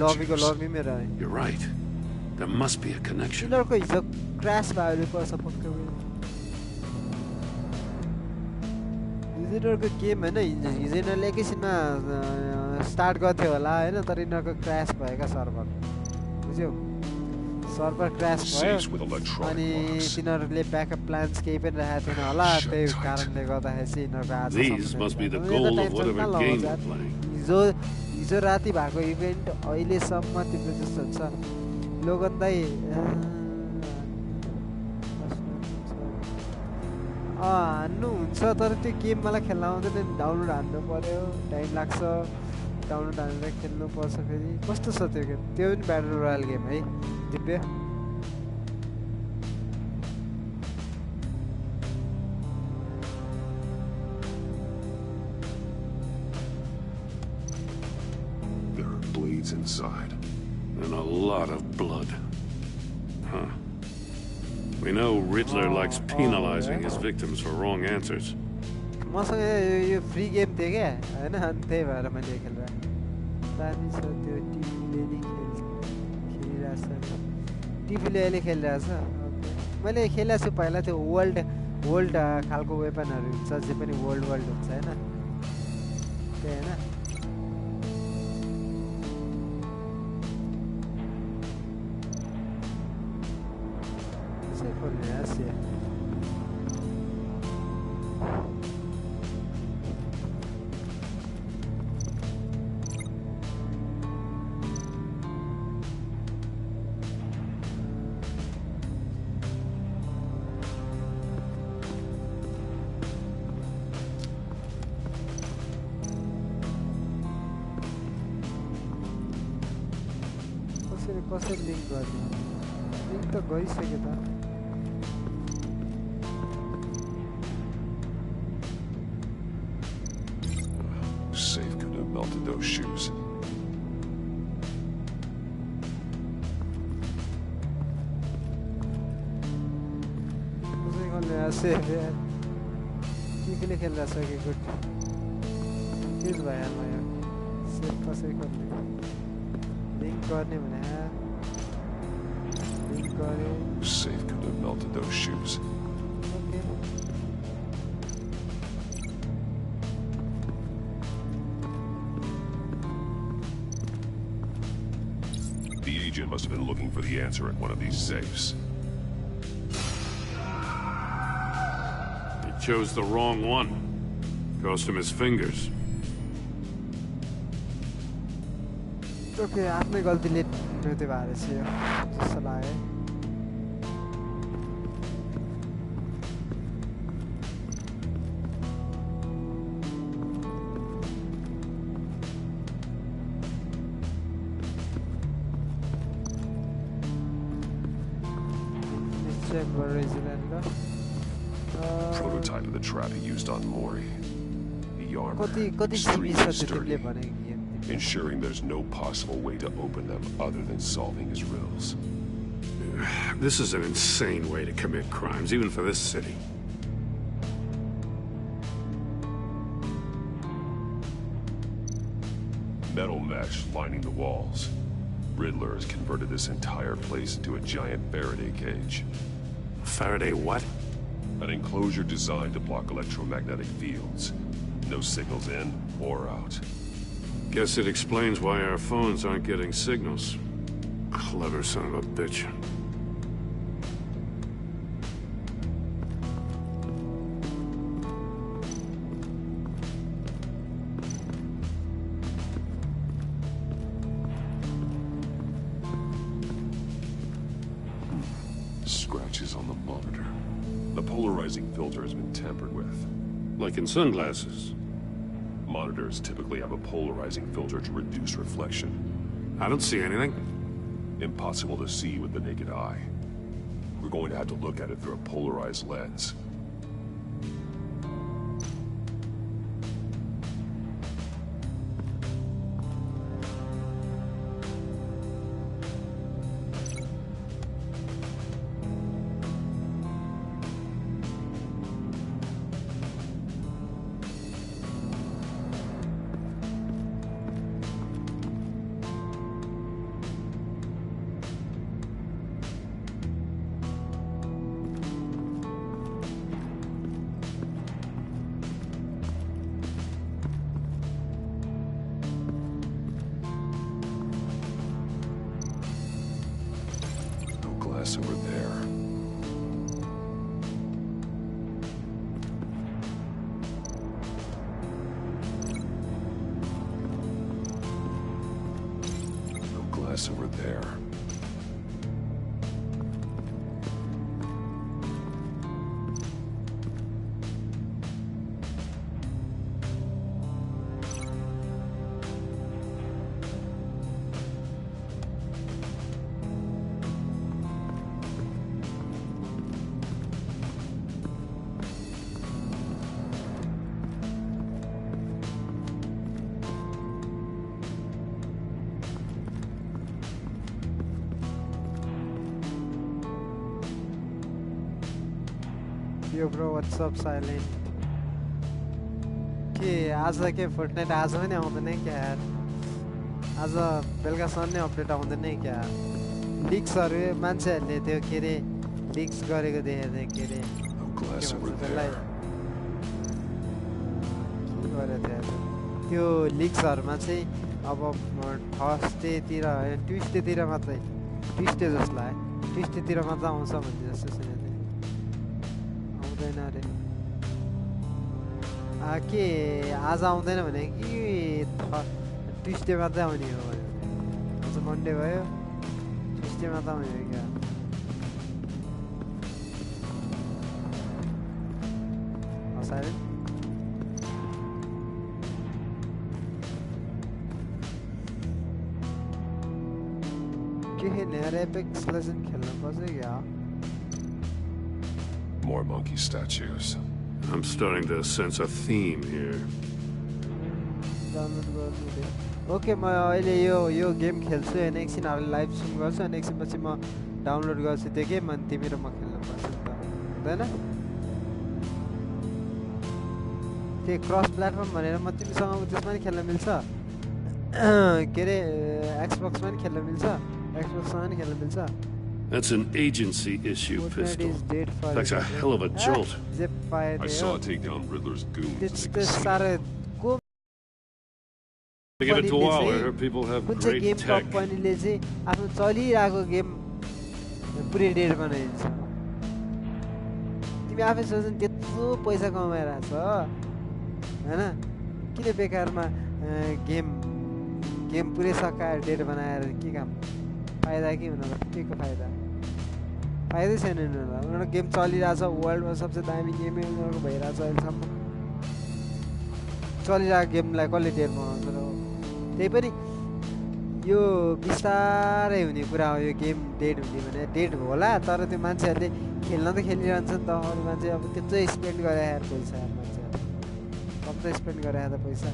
लबीको लबीमै रहे You're right. There must be a connection. यिनीहरूको हिजो क्रास भयो पर्छ पक्कै यिनीहरूको गेम होइन हिजो यिनीहरूले एकैछिनमा स्टार्ट गर्थ्यो होला होइन तर यिनीहरूको क्रास भएका सर्भर बुझ्यौ सर्भर क्रास भयो अनि तिनीहरूले ब्याकअप प्लान्स केही पनि राखेको थिएन होला त्यही कारणले गर्दाखेरि चाहिँ यिनीहरूको आज हिजो राति भएको इभेन्ट अहिलेसम्म तिम्रो जस्तो हुन्छ लोगन दाइ हान्नु हुन्छ तर त्यो गेम मलाई खेल्न आउँदैन नि डाउनलोड हान्नु पर्यो टाइम लाग्छ डाउनलोड हानेर खेल्नुपर्छ फेरि कस्तो छ त्यो गेम त्यो पनि ब्याटल रोयल गेम है Divya There are bleeds inside. And a lot of blood. Huh. We know Riddler likes penalizing his victims for wrong answers. मसँग यो फ्री गेम थियो क्या होइन अनि त्यही भएर मैले खेलिरहेको दामी छ त्यो टिभीले नि खेलिरहेछ टिभीले अहिले खेलिरहेछ मैले खेलेको छु पहिला त्यो वर्ल्ड खालको वेपनहरू हुन्छ जे पनि वर्ल्ड हुन्छ होइन त्यही होइन Gracias. कसरी लिङ्क गर्ने लिङ्क त गरिसक्यो त Safe could have melted those shoes. Safe यार टिभीले खेल्दा सकेको कन्फ्युज भयो म यो सेफ कसरी गर्ने लिङ्क गर्ने भने लिङ्क गऱ्यो Safe could have melted those shoes. Okay The agent must have been looking for the answer in one of these safes. He chose the wrong one. Cost him his fingers. Okay आफ्नै गल्तीले त्यो भएर चाहिँ जस्तो लाग्यो Prototype of the trap he used on Mori. The armor, कति extremely सीमित छ sturdy, तिमीले भनेको game ensuring there's no possible way to open them other than solving his riddles. This is an insane way to commit crimes, even for this city. Metal mesh lining the walls. Riddler has converted this entire place into a giant Faraday cage. Faraday what? An enclosure designed to block electromagnetic fields. No signals in or out. Guess it explains why our phones aren't getting signals. Clever son of a bitch. Scratches on the monitor. The polarizing filter has been tampered with. Like in sunglasses. Monitors typically have a polarizing filter to reduce reflection. I don't see anything. Impossible to see with the naked eye. We're going to have to look at it through a polarized lens. Over there. No glass over there. Yo bro, what's up silent? के आज के fortnite आज पनि आउँदैन क्या यार आज बेलुकासम्म नै अपडेट आउँदैन क्या लिक्सहरु मान्छेहरुले त्यो के रे लिक्स गरेको देखेर के रे त्यसलाई के गरे त्यो लिक्सहरुमा चाहिँ अब थर्सडे तिर ट्युसडे तिर मात्रै ट्युसडे जस्तो लाग्यो ट्युसडे तिर मात्र आउँछ भन्ने जस्तो सुनेको थिएँ आउँदैन रे के आज आउँदैन भने कि ट्युसडे मात्रै आउने हो आज मन्डे भयो ट्युसडे मात्र आउने हो क्या सायद के खेल्ने यार एपेक्स लेजेन्ड खेल्न पर्छ क्या More monkey statues. I'm starting to sense a theme here. Okay, म अहिले यो गेम खेल्छु अनि एकछिन अब लाइभ स्ट्रिम गर्छु अनि एकछिन पछि म डाउनलोड गर्छु त्यो गेम अनि तिमी र म खेल्न पर्छ नि त हुँदैन त्यो क्रस प्लेटफर्म भनेर म तिमीसँग त्यसमा नि खेल्न मिल्छ के अरे एक्सबक्समा नि खेल्न मिल्छ एक्सबक्समा नि खेल्न मिल्छ That's an agency issue pistol. That's a hell of a jolt. I saw it take down Riddler's goons. It's the Sarah. They give it to all. I heard people have great game tech. company चाहिँ आफ्नो चलिरहेको game पुरै date बनाइन्छ तिमी आफै सोच्नु त्यत्रो पैसा कमाइरहेछ हैन किन बेकारमा गेम पुरै सकाएर डेट बनाएर के काम फाइदा के हुन के को फाइदा फाइदै छैन उनीहरुको गेम चलिरहेछ वर्ल्डमा सबसे दामी गेमै उनीहरुको भइरहेछ अहिलेसम्म चलिरहेको गेमलाई कसले डेट बनाउँछ र त्यही पनि यो बिस्तारै हुने कुरा हो यो गेम डेड हुने भने डेड होला तर त्यो मान्छेहरूले खेल्न त खेलिरहन्छ नि त अरू मान्छे अब त्यत्रो स्पेन्ड गरे यार पैसा मान्छेहरूले कत्रो स्पेन्ड गरे त पैसा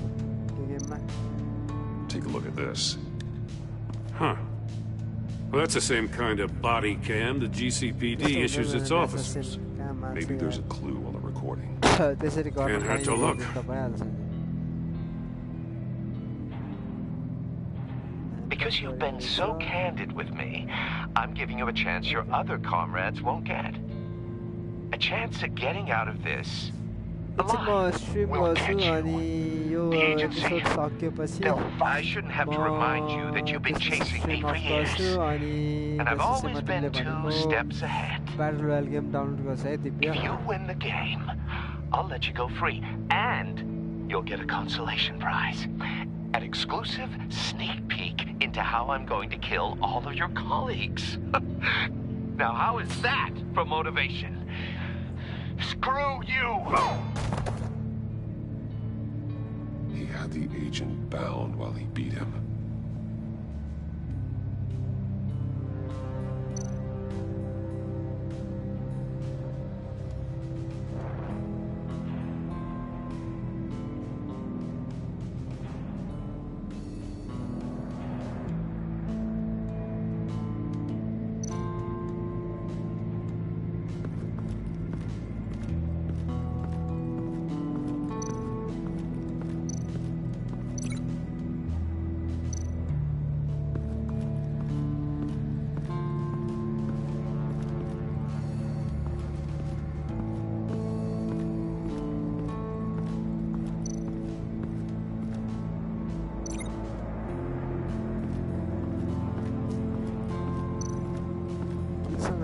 त्यो गेममा Take a look at this. Huh. Well, that's the same kind of body cam the GCPD issues its officers. Maybe there's a clue on the recording. त्यसरी गर्न Can't hurt to look. भइहाल्छ Because you've been so candid with me, I'm giving you a chance your other comrades won't get. A chance at getting out of this alive. We'll catch you. The agency. I shouldn't have to remind you that you've been chasing me for years. And I've always been 2 steps ahead. If you win the game, I'll let you go free. And you'll get a consolation prize. An exclusive sneak peek into how I'm going to kill all of your colleagues. Now, how is that for motivation? Screw you! He had the agent bound while he beat him.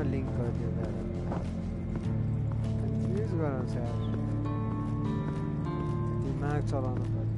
Link कर दिया confuse गराउँछ यार दिमाग चलाउनु पर्ने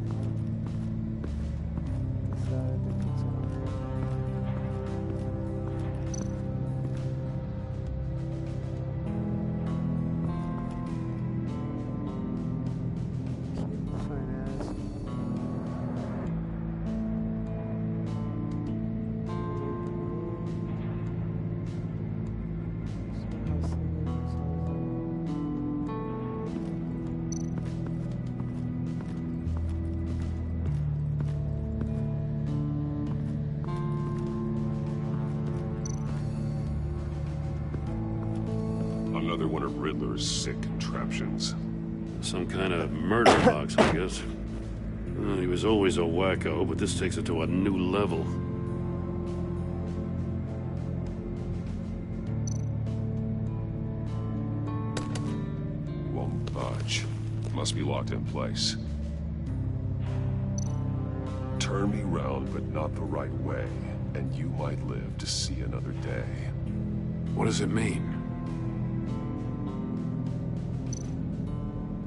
Another one of Riddler's sick contraptions. Some kind of murder box, I guess. He was always a wacko, but this takes it to a new level. Won't budge. Must be locked in place. Turn me round, but not the right way, and you might live to see another day. What does it mean?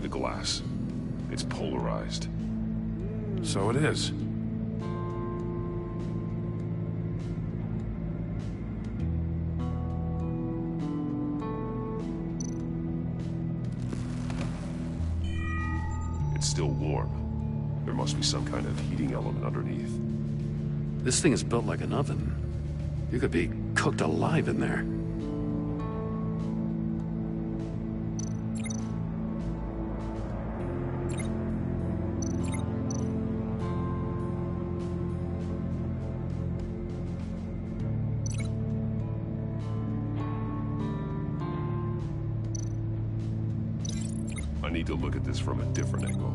The glass. It's polarized. So it is. It's still warm. There must be some kind of heating element underneath. This thing is built like an oven. You could be cooked alive in there. I need to look at this from a different angle.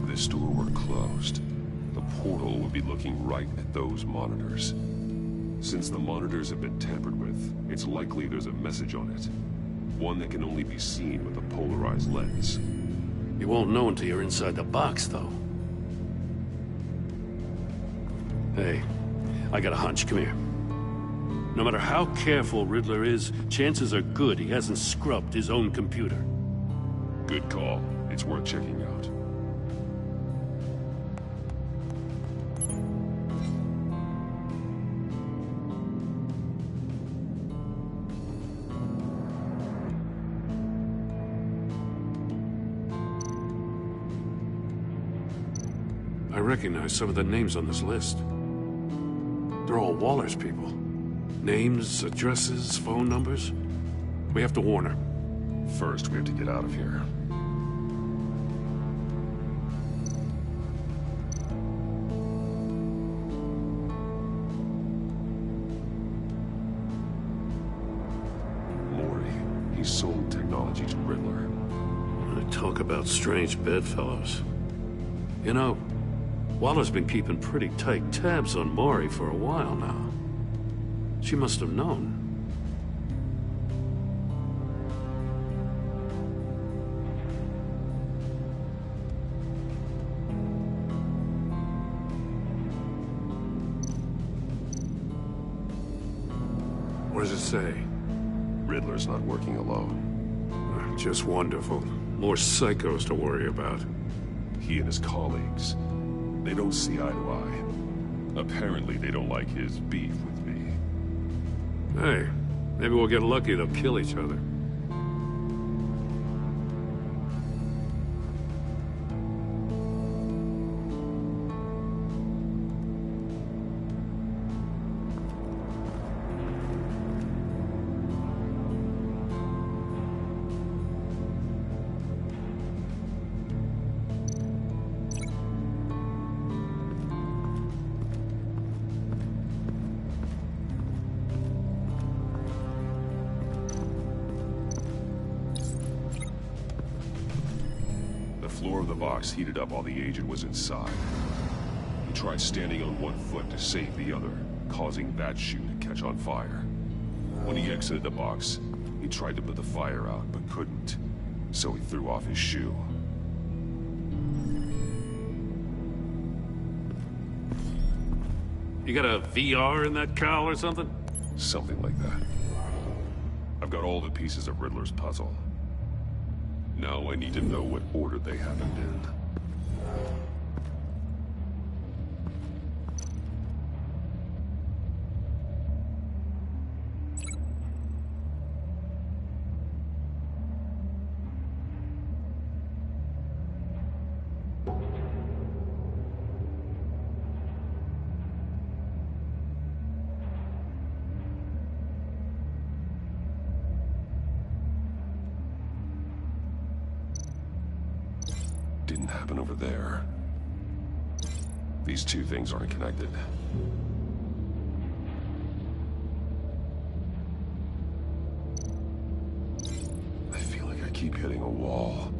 This door were closed, the portal would be looking right at those monitors. Since the monitors have been tampered with, it's likely there's a message on it. One that can only be seen with a polarized lens. You won't know until you're inside the box, though. Hey, I got a hunch. Come here. No matter how careful Riddler is, chances are good he hasn't scrubbed his own computer. Good call. It's worth checking out. I recognize some of the names on this list. They're all Waller's people. Names, addresses, phone numbers. We have to warn her. First, we have to get out of here. Maury, he sold technology to Riddler. Talk about strange bedfellows. You know, Waller's been keeping pretty tight tabs on Maury for a while now. She must have known. What does it say? Riddler's not working alone. Just wonderful. More psychos to worry about. He and his colleagues, they don't see eye to eye. Apparently, they don't like his beef with me. Hey, maybe we'll get lucky. They'll kill each other. The floor of the box heated up while the agent was inside. He tried standing on one foot to save the other, causing that shoe to catch on fire. When he exited the box, he tried to put the fire out, but couldn't, so he threw off his shoe. You got a VR in that cowl or something? Something like that. I've got all the pieces of Riddler's puzzle. Now I need to know what order they happened in. Didn't happen over there. These two things aren't connected. I feel like I keep hitting a wall.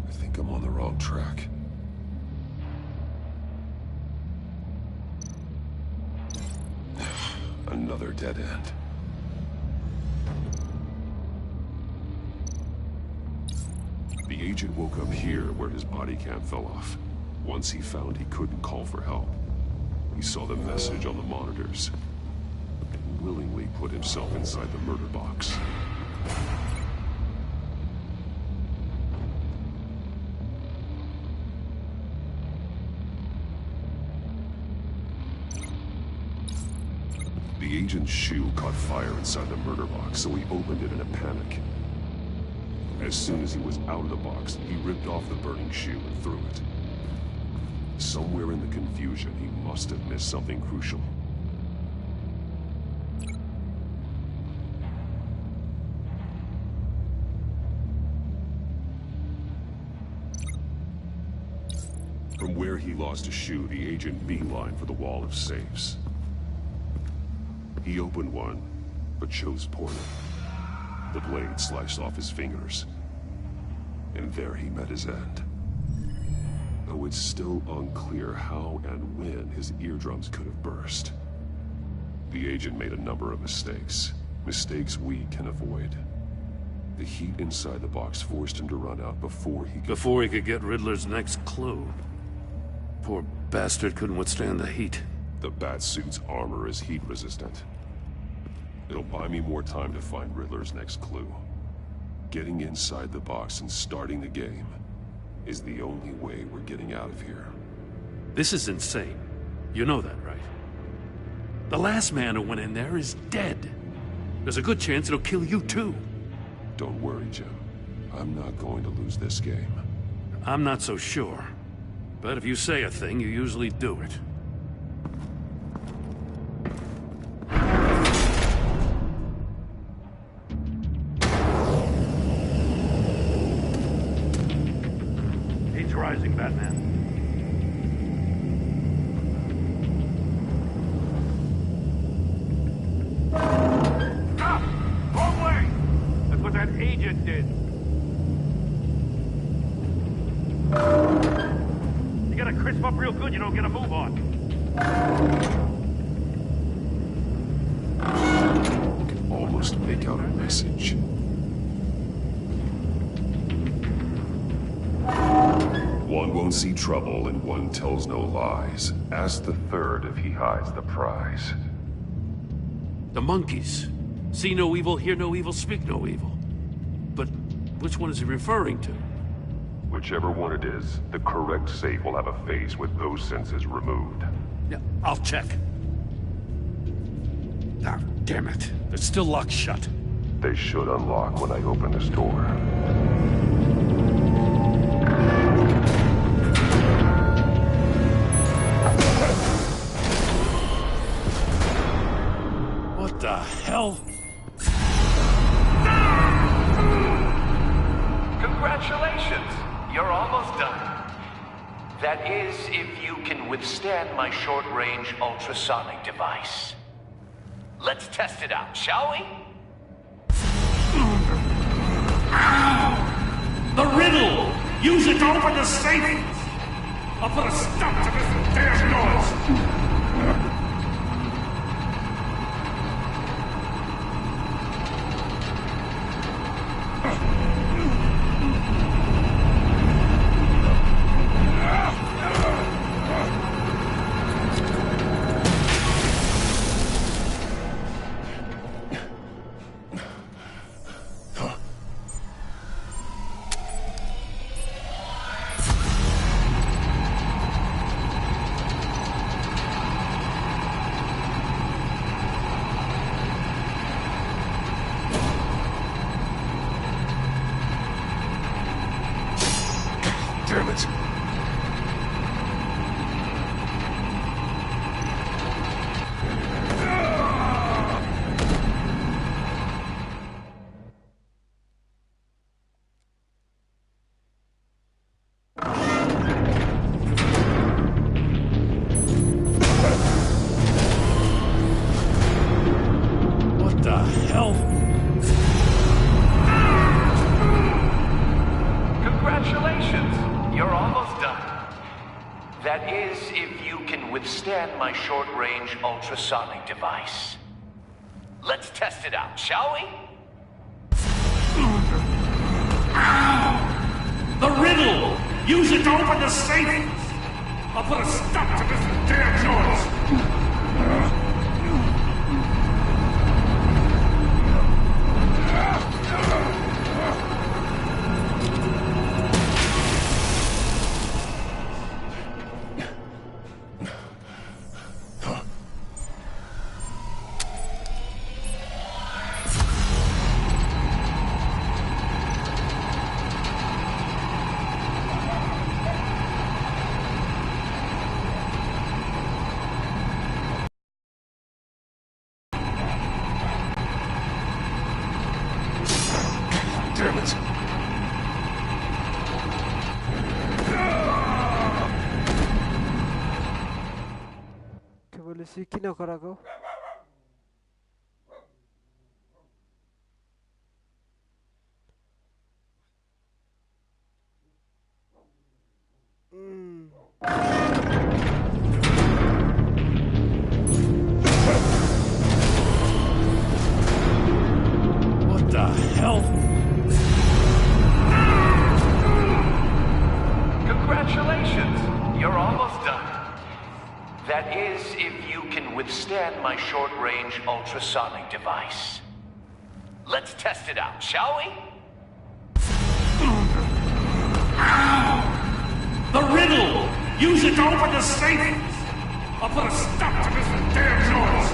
I think I'm on the wrong track. Another dead end. The agent woke up here where his body cam fell off. Once he found he couldn't call for help, he saw the message on the monitors and willingly put himself inside the murder box. The agent's shoe caught fire inside the murder box, so he opened it in a panic. As soon as he was out of the box, he ripped off the burning shoe and threw it. Somewhere in the confusion, he must have missed something crucial. From where he lost a shoe, the agent beelined for the wall of safes. He opened one, but chose poorly. The blade sliced off his fingers. And there he met his end. Though it's still unclear how and when his eardrums could have burst. The agent made a number of mistakes. Mistakes we can avoid. The heat inside the box forced him to run out before he could get Riddler's next clue. Poor bastard couldn't withstand the heat. The Batsuit's armor is heat resistant. It'll buy me more time to find Riddler's next clue. Getting inside the box and starting the game is the only way we're getting out of here. This is insane. You know that, right? The last man who went in there is dead. There's a good chance it'll kill you too. Don't worry, Jim. I'm not going to lose this game. I'm not so sure. But if you say a thing, you usually do it. Heat's rising, Batman. Stop! Wrong way! That's what that agent did. You gotta crisp up real good, you don't get a move on. I can almost make out a message. One won't see trouble and one tells no lies. Ask the third if he hides the prize. The monkeys. See no evil, hear no evil, speak no evil. But which one is he referring to? Whichever one it is, the correct safe will have a face with those senses removed. Yeah, I'll check. Ah, damn it. It's still locked shut. They should unlock when I open this door. What the hell? Congratulations! You're almost done. That is, if you can withstand my short-range ultrasonic device. Let's test it out, shall we? The riddle! Use it to open the safe! I'll put a stop to this damn noise! Damn it! What the hell? Congratulations! You're almost done. That is, if you can withstand my short-range ultrasonic device. Let's test it out, shall we? The riddle! Use it to open the safe! I'll put a stop to this damn noise! Damn it! के बोलेपछि किन कराको What the hell? Congratulations! You're almost done. That is, if you can withstand my short-range ultrasonic device. Let's test it out, shall we? The riddle! Use it to open the safe! I'll put a stop to this damn noise!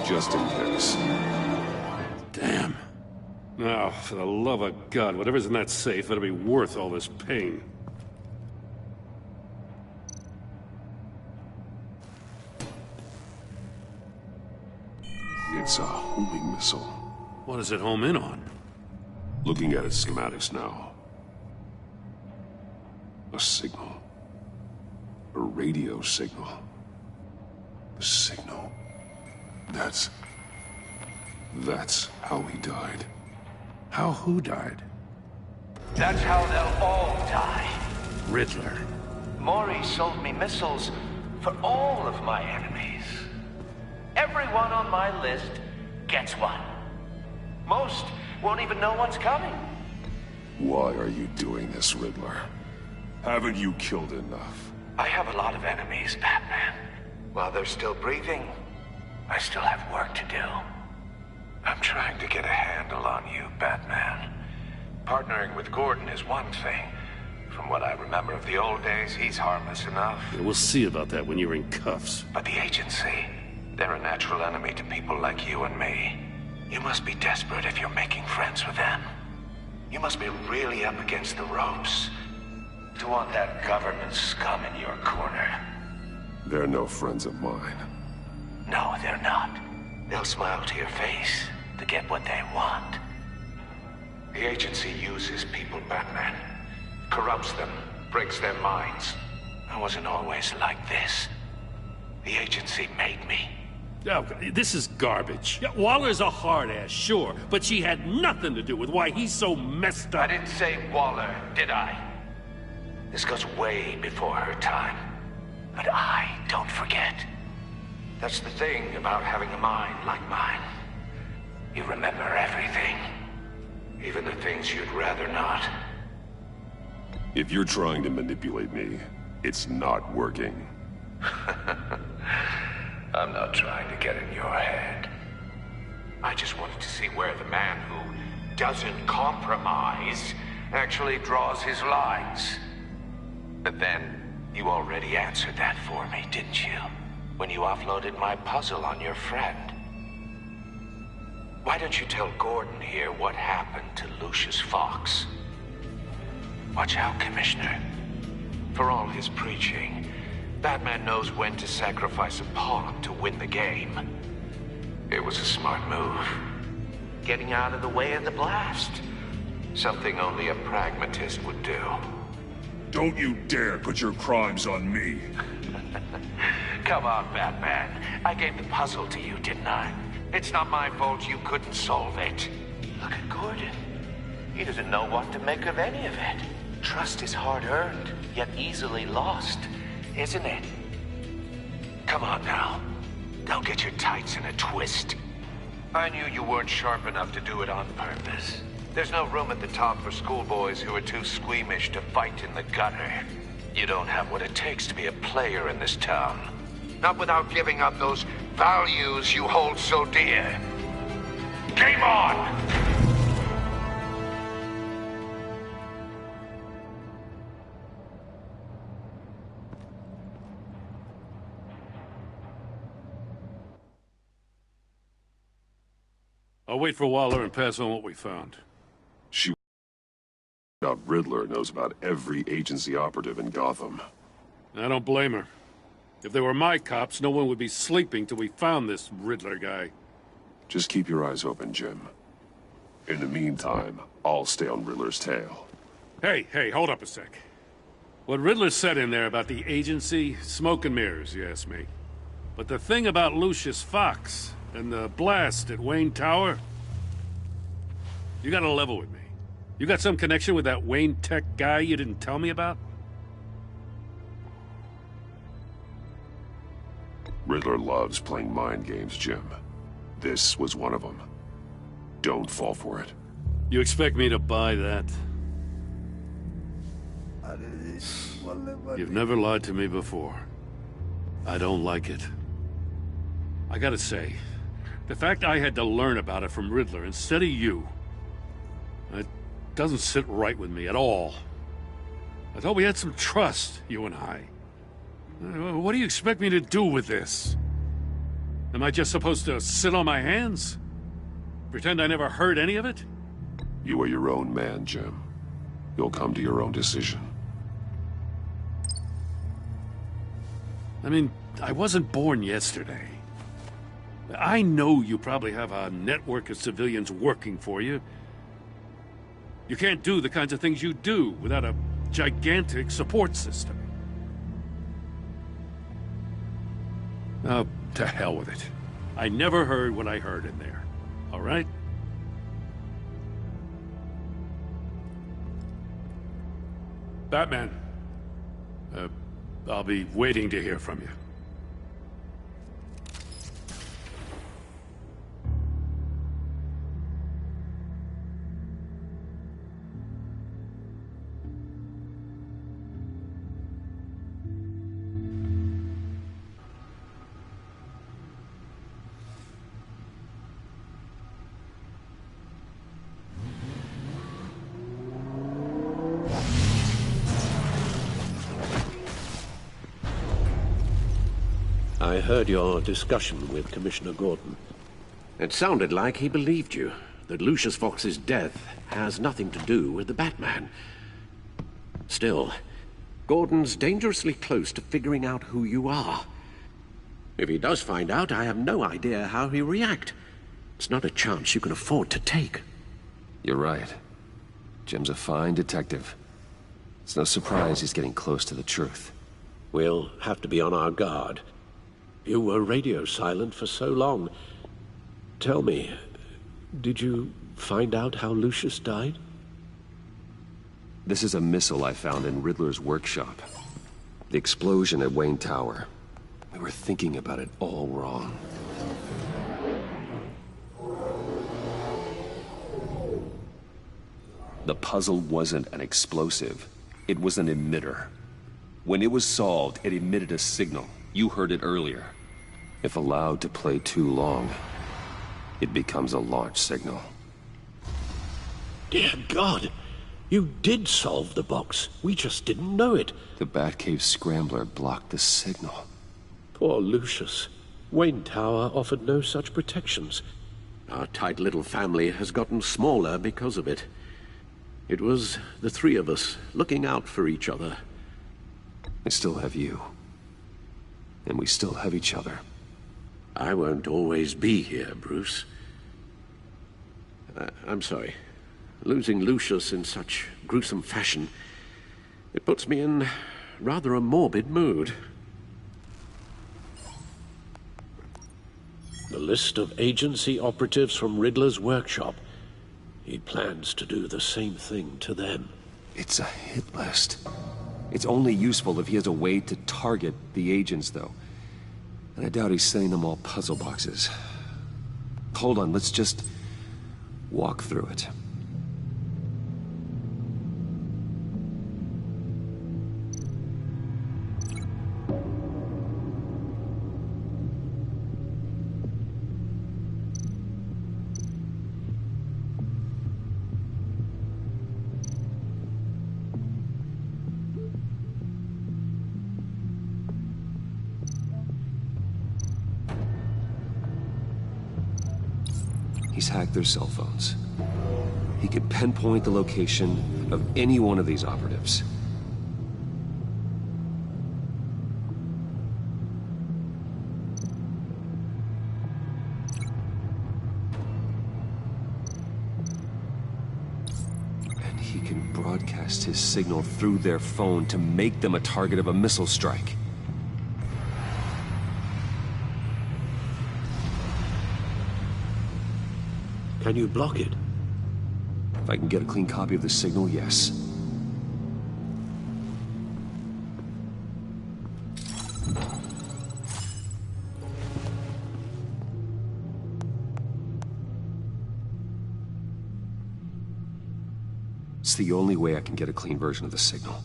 Just in case. Damn. Now, for the love of God, whatever's in that safe better be worth all this pain. It's a homing missile. What does it home in on? Looking at its schematics now. A signal. A radio signal. The signal. That's how he died. How who died? That's how they'll all die. Riddler. Maury sold me missiles for all of my enemies. Everyone on my list gets one. Most won't even know what's coming. Why are you doing this, Riddler? Haven't you killed enough? I have a lot of enemies, Batman. While they're still breathing, I still have work to do. I'm trying to get a handle on you, Batman. Partnering with Gordon is one thing. From what I remember of the old days, he's harmless enough. Yeah, we'll see about that when you're in cuffs. But the agency, they're a natural enemy to people like you and me. You must be desperate if you're making friends with them. You must be really up against the ropes to want that government scum in your corner. They're no friends of mine. No, they're not. They'll smile to your face to get what they want. The agency uses people, Batman. Corrupts them, breaks their minds. I wasn't always like this. The agency made me. Oh, this is garbage. Yeah, Waller's a hard-ass, sure, but she had nothing to do with why he's so messed up. I didn't say Waller, did I? This goes way before her time. But I don't forget. That's the thing about having a mind like mine. You remember everything. Even the things you'd rather not. If you're trying to manipulate me, it's not working. I'm not trying to get in your head. I just wanted to see where the man who doesn't compromise actually draws his lines. But then, you already answered that for me, didn't you? When you offloaded my puzzle on your friend. Why don't you tell Gordon here what happened to Lucius Fox? Watch out, Commissioner. For all his preaching, Batman knows when to sacrifice a pawn to win the game. It was a smart move. Getting out of the way of the blast. Something only a pragmatist would do. Don't you dare put your crimes on me. Come on, Batman. I gave the puzzle to you, didn't I? It's not my fault you couldn't solve it. Look at Gordon. He doesn't know what to make of any of it. Trust is hard-earned, yet easily lost, isn't it? Come on now. Don't get your tights in a twist. I knew you weren't sharp enough to do it on purpose. There's no room at the top for schoolboys who are too squeamish to fight in the gutter. You don't have what it takes to be a player in this town. Not without giving up those values you hold so dear. Game on! I'll wait for Waller and pass on what we found. Now Riddler knows about every agency operative in Gotham. I don't blame her. If they were my cops, no one would be sleeping till we found this Riddler guy. Just keep your eyes open, Jim. In the meantime, I'll stay on Riddler's tail. Hey, hold up a sec. What Riddler said in there about the agency, smoke and mirrors, you ask me. But the thing about Lucius Fox and the blast at Wayne Tower, you gotta level with me. You got some connection with that Wayne Tech guy you didn't tell me about? Riddler loves playing mind games, Jim. This was one of them. Don't fall for it. You expect me to buy that? You've never lied to me before. I don't like it. I gotta say, the fact I had to learn about it from Riddler instead of you, it doesn't sit right with me at all. I thought we had some trust, you and I. What do you expect me to do with this? Am I just supposed to sit on my hands? Pretend I never heard any of it? You are your own man, Jim. You'll come to your own decision. I mean, I wasn't born yesterday. I know you probably have a network of civilians working for you. You can't do the kinds of things you do without a gigantic support system. Oh, to hell with it. I never heard what I heard in there. All right? Batman. I'll be waiting to hear from you. I heard your discussion with Commissioner Gordon. It sounded like he believed you, that Lucius Fox's death has nothing to do with the Batman. Still, Gordon's dangerously close to figuring out who you are. If he does find out, I have no idea how he'll react. It's not a chance you can afford to take. You're right. Jim's a fine detective. It's no surprise he's getting close to the truth. We'll have to be on our guard. You were radio silent for so long. Tell me, did you find out how Lucius died? This is a missile I found in Riddler's workshop. The explosion at Wayne Tower. We were thinking about it all wrong. The puzzle wasn't an explosive. It was an emitter. When it was solved, it emitted a signal. You heard it earlier. If allowed to play too long, it becomes a launch signal. Dear God, you did solve the box. We just didn't know it. The Batcave scrambler blocked the signal. Poor Lucius. Wayne Tower offered no such protections. Our tight little family has gotten smaller because of it. It was the three of us looking out for each other. I still have you. And we still have each other. I won't always be here, Bruce. I'm sorry. Losing Lucius in such gruesome fashion, it puts me in rather a morbid mood. The list of agency operatives from Riddler's workshop. He plans to do the same thing to them. It's a hit list. It's only useful if he has a way to target the agents, though. And I doubt he's sending them all puzzle boxes. Hold on, let's just walk through it. He's hacked their cell phones. he can pinpoint the location of any one of these operatives. And he can broadcast his signal through their phone to make them a target of a missile strike. Can you block it? If I can get a clean copy of the signal, yes. It's the only way I can get a clean version of the signal.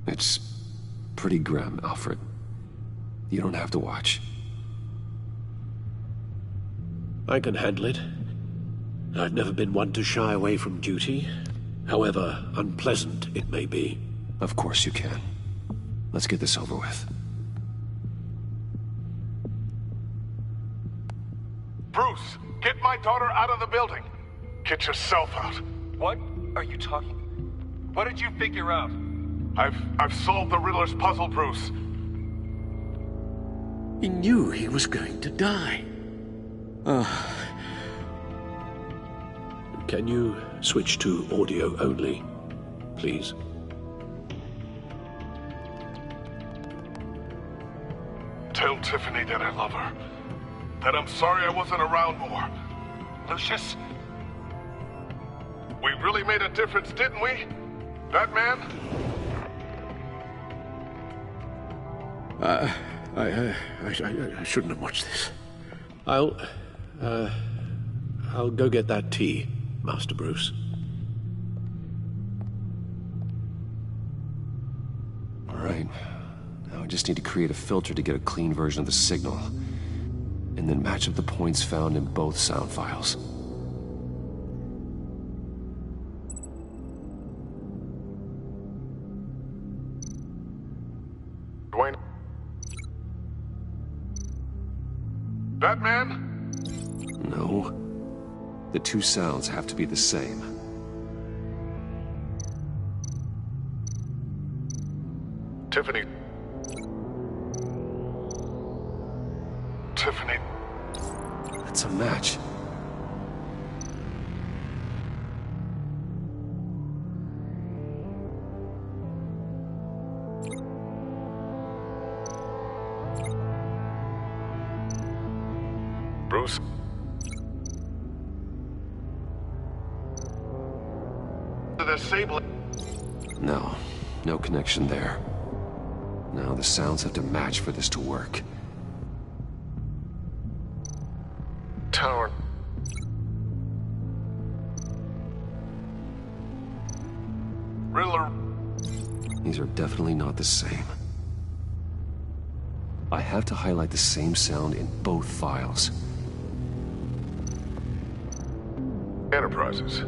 It's pretty grim, Alfred. You don't have to watch. I can handle it. I've never been one to shy away from duty, however unpleasant it may be. Of course you can. Let's get this over with. Bruce, get my daughter out of the building. Get yourself out. What are you talking? What did you figure out? I've solved the Riddler's puzzle, Bruce. He knew he was going to die. Can you switch to audio only, please? Tell Tiffany that I love her. That I'm sorry I wasn't around more. Lucius? We really made a difference, didn't we? That man? I shouldn't have watched this. I'll go get that tea, Master Bruce. All right. Now I just need to create a filter to get a clean version of the signal, and then match up the points found in both sound files. Dwayne? That man? No. The two sounds have to be the same. Tiffany. Tiffany. That's a match. Bruce? No. No connection there. Now the sounds have to match for this to work. Tower. Riddler. These are definitely not the same. I have to highlight the same sound in both files. Enterprises.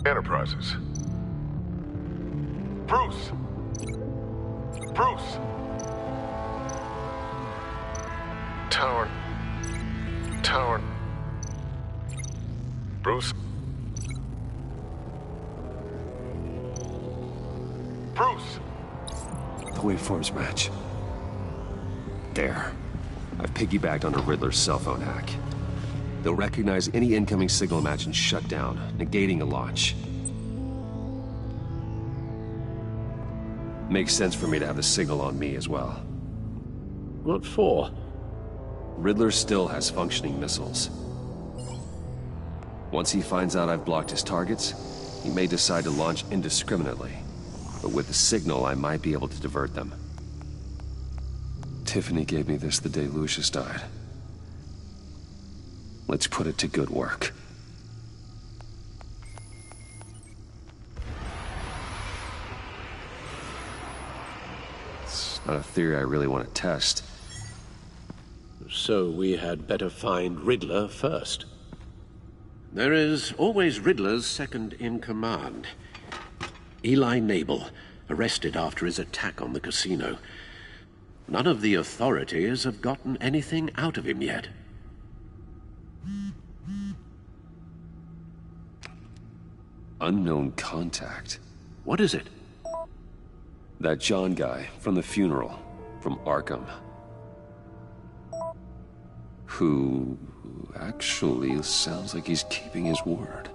Enterprises. Bruce! Bruce! Tower. Tower. Bruce? Bruce! The waveforms match. There. I've piggybacked onto Riddler's cell phone hack. They'll recognize any incoming signal match and shut down, negating a launch. Makes sense for me to have the signal on me as well. What for? Riddler still has functioning missiles. Once he finds out I've blocked his targets, he may decide to launch indiscriminately. But with the signal, I might be able to divert them. Tiffany gave me this the day Lucius died. Let's put it to good work. It's not a theory I really want to test. So we had better find Riddler first. There is always Riddler's second in command. Eli Nabel, arrested after his attack on the casino. None of the authorities have gotten anything out of him yet. Unknown contact. What is it? That John guy from the funeral, from Arkham. Who actually sounds like he's keeping his word.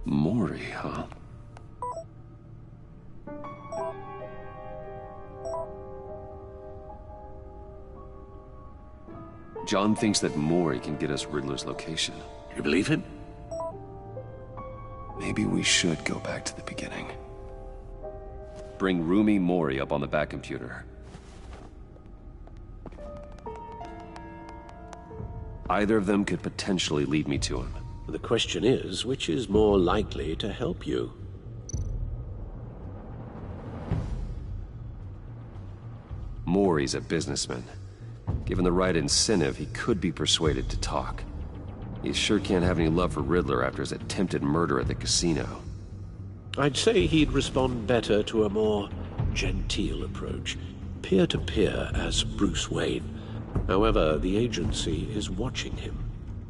Maury, huh? John thinks that Maury can get us Riddler's location. You believe him? Maybe we should go back to the beginning. Bring Roomy Maury up on the back computer. Either of them could potentially lead me to him. The question is, which is more likely to help you? Maury's a businessman. Given the right incentive, he could be persuaded to talk. He sure can't have any love for Riddler after his attempted murder at the casino. I'd say he'd respond better to a more genteel approach, peer-to-peer as Bruce Wayne. However, the agency is watching him.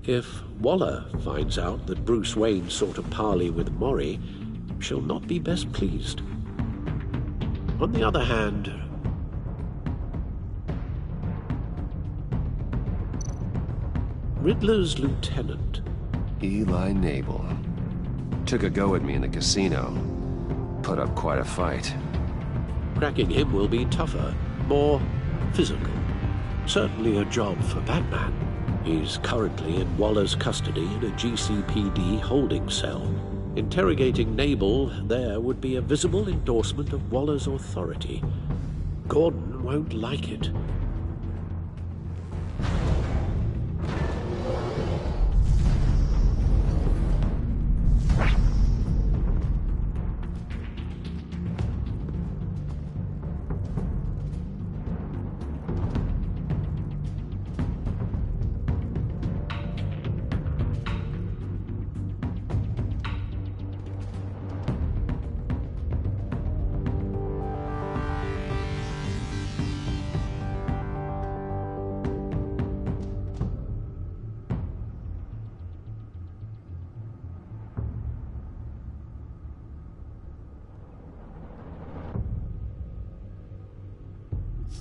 If Waller finds out that Bruce Wayne sought a parley with Maury, she'll not be best pleased. On the other hand, Riddler's lieutenant, Eli Nabel, took a go at me in the casino. Put up quite a fight. cracking him will be tougher, more physical. Certainly a job for Batman. He's currently in Waller's custody in a GCPD holding cell. Interrogating Nabel there would be a visible endorsement of Waller's authority. Gordon won't like it.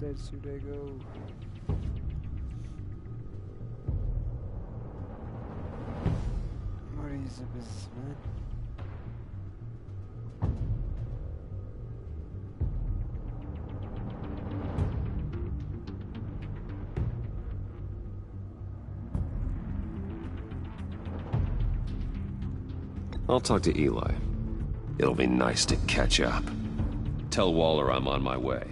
Where should I go? Where is the businessman? I'll talk to Eli. It'll be nice to catch up. Tell Waller I'm on my way.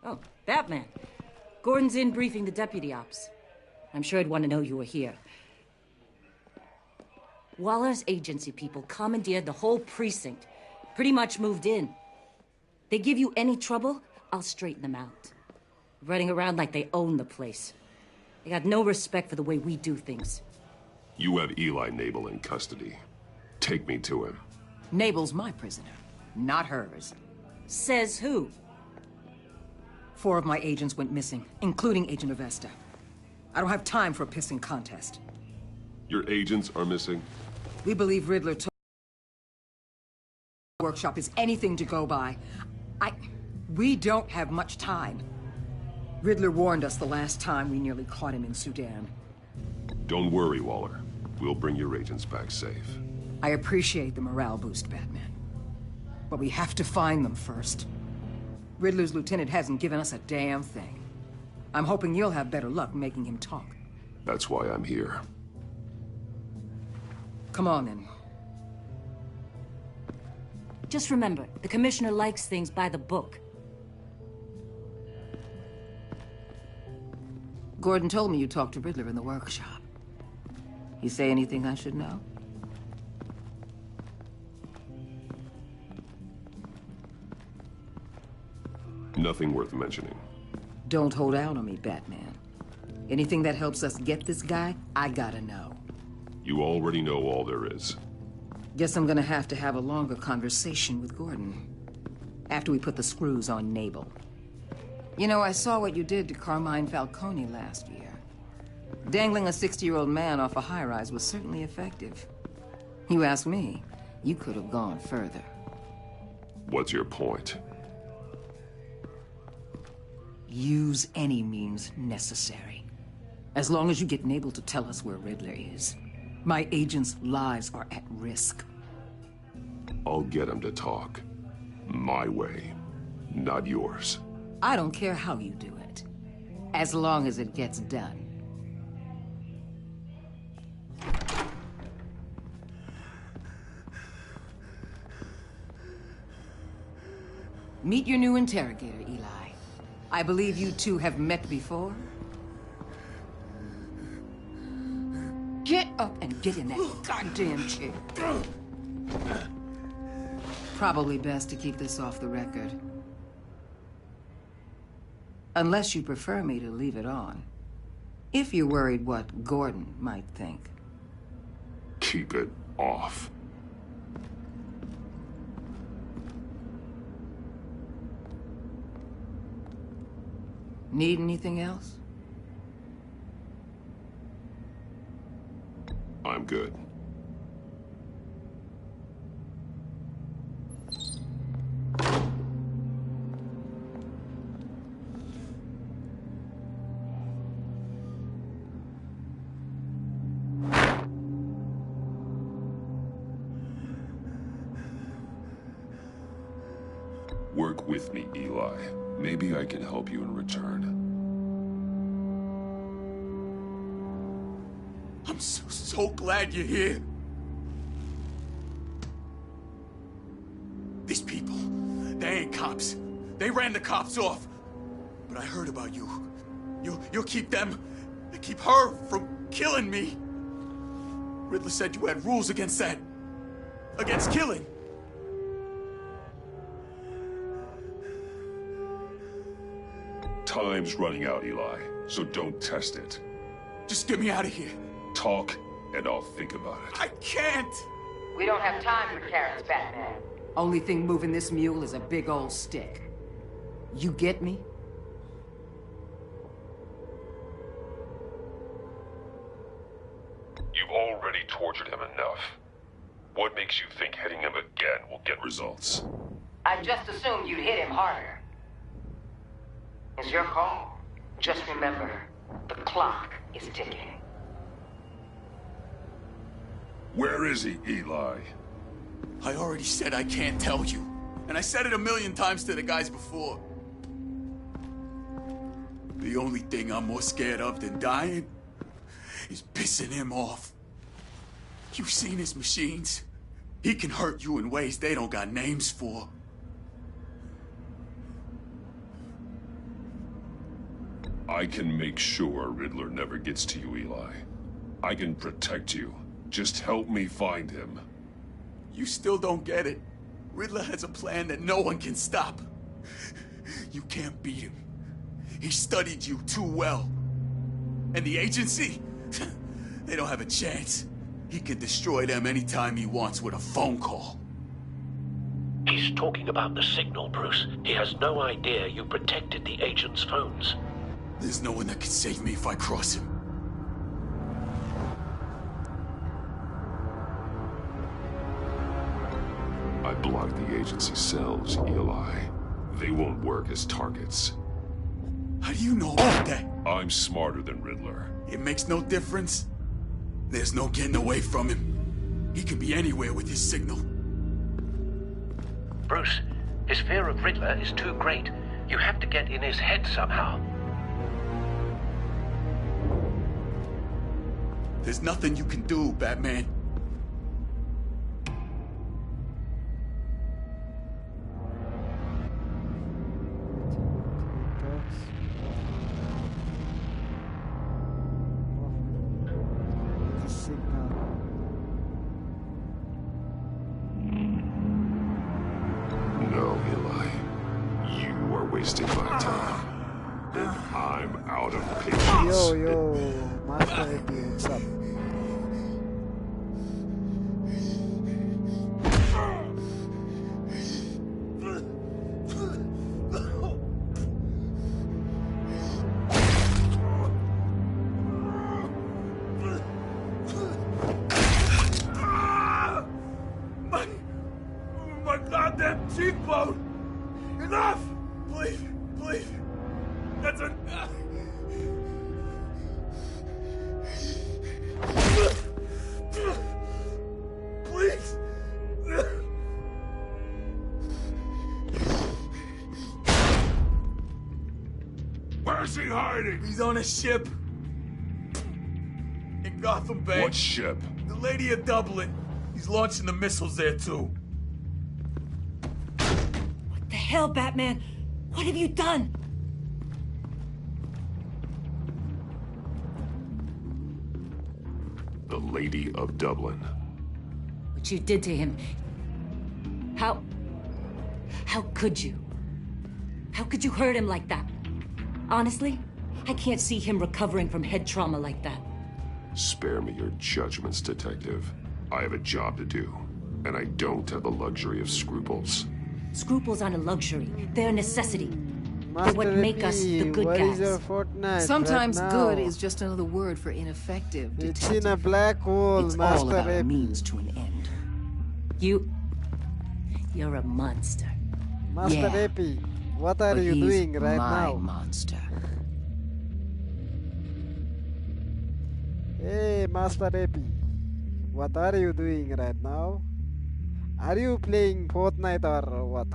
Oh, Batman. Gordon's in briefing the deputy ops. I'm sure I'd want to know you were here. Waller's agency people commandeered the whole precinct. Pretty much moved in. They give you any trouble, I'll straighten them out. Running around like they own the place. They got no respect for the way we do things. You have Eli Nabel in custody. Take me to him. Nabel's my prisoner, not hers. Says who? 4 of my agents went missing, including Agent Avesta. I don't have time for a pissing contest. Your agents are missing? We believe Riddler took the workshop is anything to go by. We don't have much time. Riddler warned us the last time we nearly caught him in Sudan. Don't worry, Waller. We'll bring your agents back safe. I appreciate the morale boost, Batman. But we have to find them first. Riddler's lieutenant hasn't given us a damn thing. I'm hoping you'll have better luck making him talk. That's why I'm here. Come on, then. Just remember, the Commissioner likes things by the book. Gordon told me you talked to Riddler in the workshop. He say anything I should know? Nothing worth mentioning. Don't hold out on me, Batman. Anything that helps us get this guy, I gotta know. You already know all there is. Guess I'm gonna have to have a longer conversation with Gordon. After we put the screws on Nabel. You know, I saw what you did to Carmine Falcone last year. Dangling a 60-year-old man off a high-rise was certainly effective. You ask me, you could have gone further. What's your point? Use any means necessary. As long as you get Nabel to tell us where Riddler is. My agents' lives are at risk. I'll get him to talk. My way, not yours. I don't care how you do it. As long as it gets done. Meet your new interrogator, Eli. I believe you two have met before. Get up and get in that goddamn chair. Probably best to keep this off the record. Unless you prefer me to leave it on. If you're worried what Gordon might think. Keep it off. Need anything else? I'm good. Work with me, Eli. Maybe I can help you in return. I'm so glad you're here. These people, they ain't cops. They ran the cops off. But I heard about you. You'll keep them, keep her from killing me. Riddler said you had rules against that. Against killing. Time's running out, Eli, so don't test it. Just get me out of here. Talk, and I'll think about it. I can't! We don't have time for carrots, Batman. Only thing moving this mule is a big old stick. You get me? You've already tortured him enough. What makes you think hitting him again will get results? I just assumed you'd hit him harder. It's your call. Just remember, the clock is ticking. Where is he, Eli? I already said I can't tell you. And I said it 1,000,000 times to the guys before. The only thing I'm more scared of than dying is pissing him off. You've seen his machines. He can hurt you in ways they don't got names for. I can make sure Riddler never gets to you, Eli. I can protect you. Just help me find him. You still don't get it. Riddler has a plan that no one can stop. You can't beat him. He studied you too well. And the agency? They don't have a chance. He can destroy them anytime he wants with a phone call. He's talking about the signal, Bruce. He has no idea you protected the agent's phones. There's no one that can save me if I cross him. I blocked the agency cells, Eli. They won't work as targets. How do you know about that? I'm smarter than Riddler. It makes no difference. There's no getting away from him. He can be anywhere with his signal. Bruce, his fear of Riddler is too great. You have to get in his head somehow. There's nothing you can do, Batman. No, Eli. You are wasting my time. And I'm out of patience. Yo, Master Epi, what's up? My goddamn cheekbone! Enough! Please, please. That's a... Please! Where's he hiding? He's on a ship. In Gotham Bay. What ship? The Lady of Dublin. He's launching the missiles there, too. What the hell, Batman? What have you done? The Lady of Dublin. What you did to him. How could you? How could you hurt him like that? Honestly, I can't see him recovering from head trauma like that. Spare me your judgments, Detective. I have a job to do, and I don't have the luxury of scruples. Scruples aren't a luxury. They're a necessity. They're Master what make us the good what guys. is your fortnite Sometimes right good now? is just another word for ineffective. It's Detective. in a black hole, It's Master all about a Epi. means to an end. You're a monster. Master Yeah. Epi, what are But you he's doing right my now? monster. Hey, Master Epi, what are you doing right now? Are you playing Fortnite or what?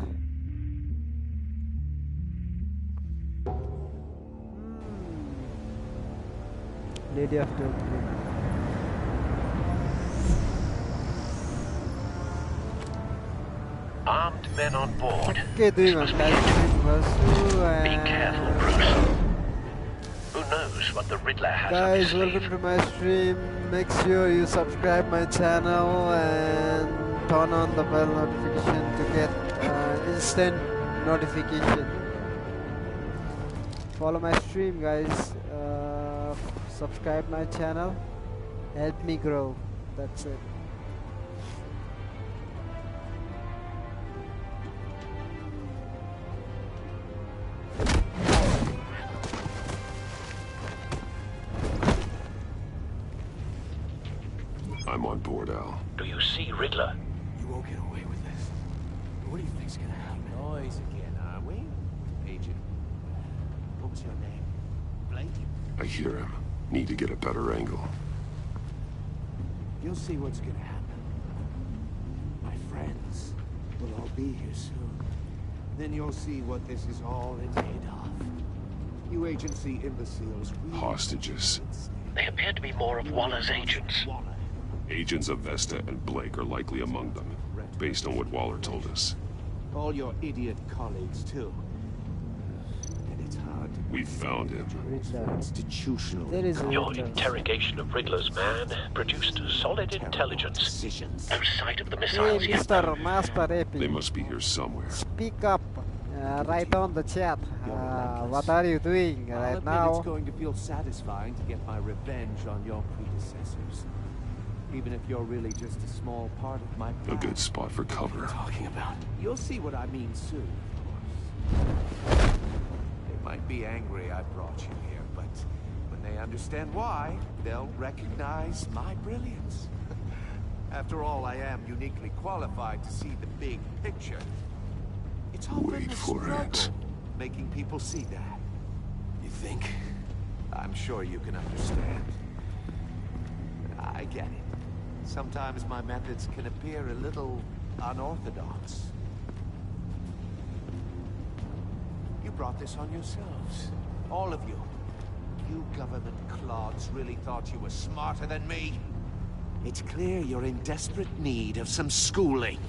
Lady of Dublin. Armed men on board. Okay, doing a Be careful, Bruce. Who knows what the Riddler has up his Guys, sleeve? welcome to my stream. Make sure you subscribe my channel and turn on the bell notification to get instant notification. Follow my stream, guys. Subscribe my channel. Help me grow. That's it. I'm on board, Al. Do you see Riddler? You won't get away with this. What do you think's gonna happen? Noise again, are we? Agent. What was your name? Blake? I hear him. Need to get a better angle. You'll see what's gonna happen. My friends will all be here soon. Then you'll see what this is all made of. You agency imbeciles. Hostages. They appear to be more of Waller's agents. Agents of Vesta and Blake are likely among them, based on what Waller told us. All your idiot colleagues, too. And it's hard to... We found him. Institutional. There is a Your interrogation of Riddler's man produced solid intelligence. No sight of the Hey, missiles yet. Mr. Master They Epi, must be here somewhere. speak up. Write on the chat. What are you doing I'll right admit now? it's going to feel satisfying to get my revenge on your predecessors. Even if you're really just a small part of my A plan. good spot for cover. Talking about. You'll see what I mean soon, of course. They might be angry I brought you here, but when they understand why, they'll recognize my brilliance. After all, I am uniquely qualified to see the big picture. It's all been Wait the for struggle, it. making people see that. You think? I'm sure you can understand. I get it. Sometimes my methods can appear a little unorthodox. You brought this on yourselves. All of you. You government clods really thought you were smarter than me? It's clear you're in desperate need of some schooling.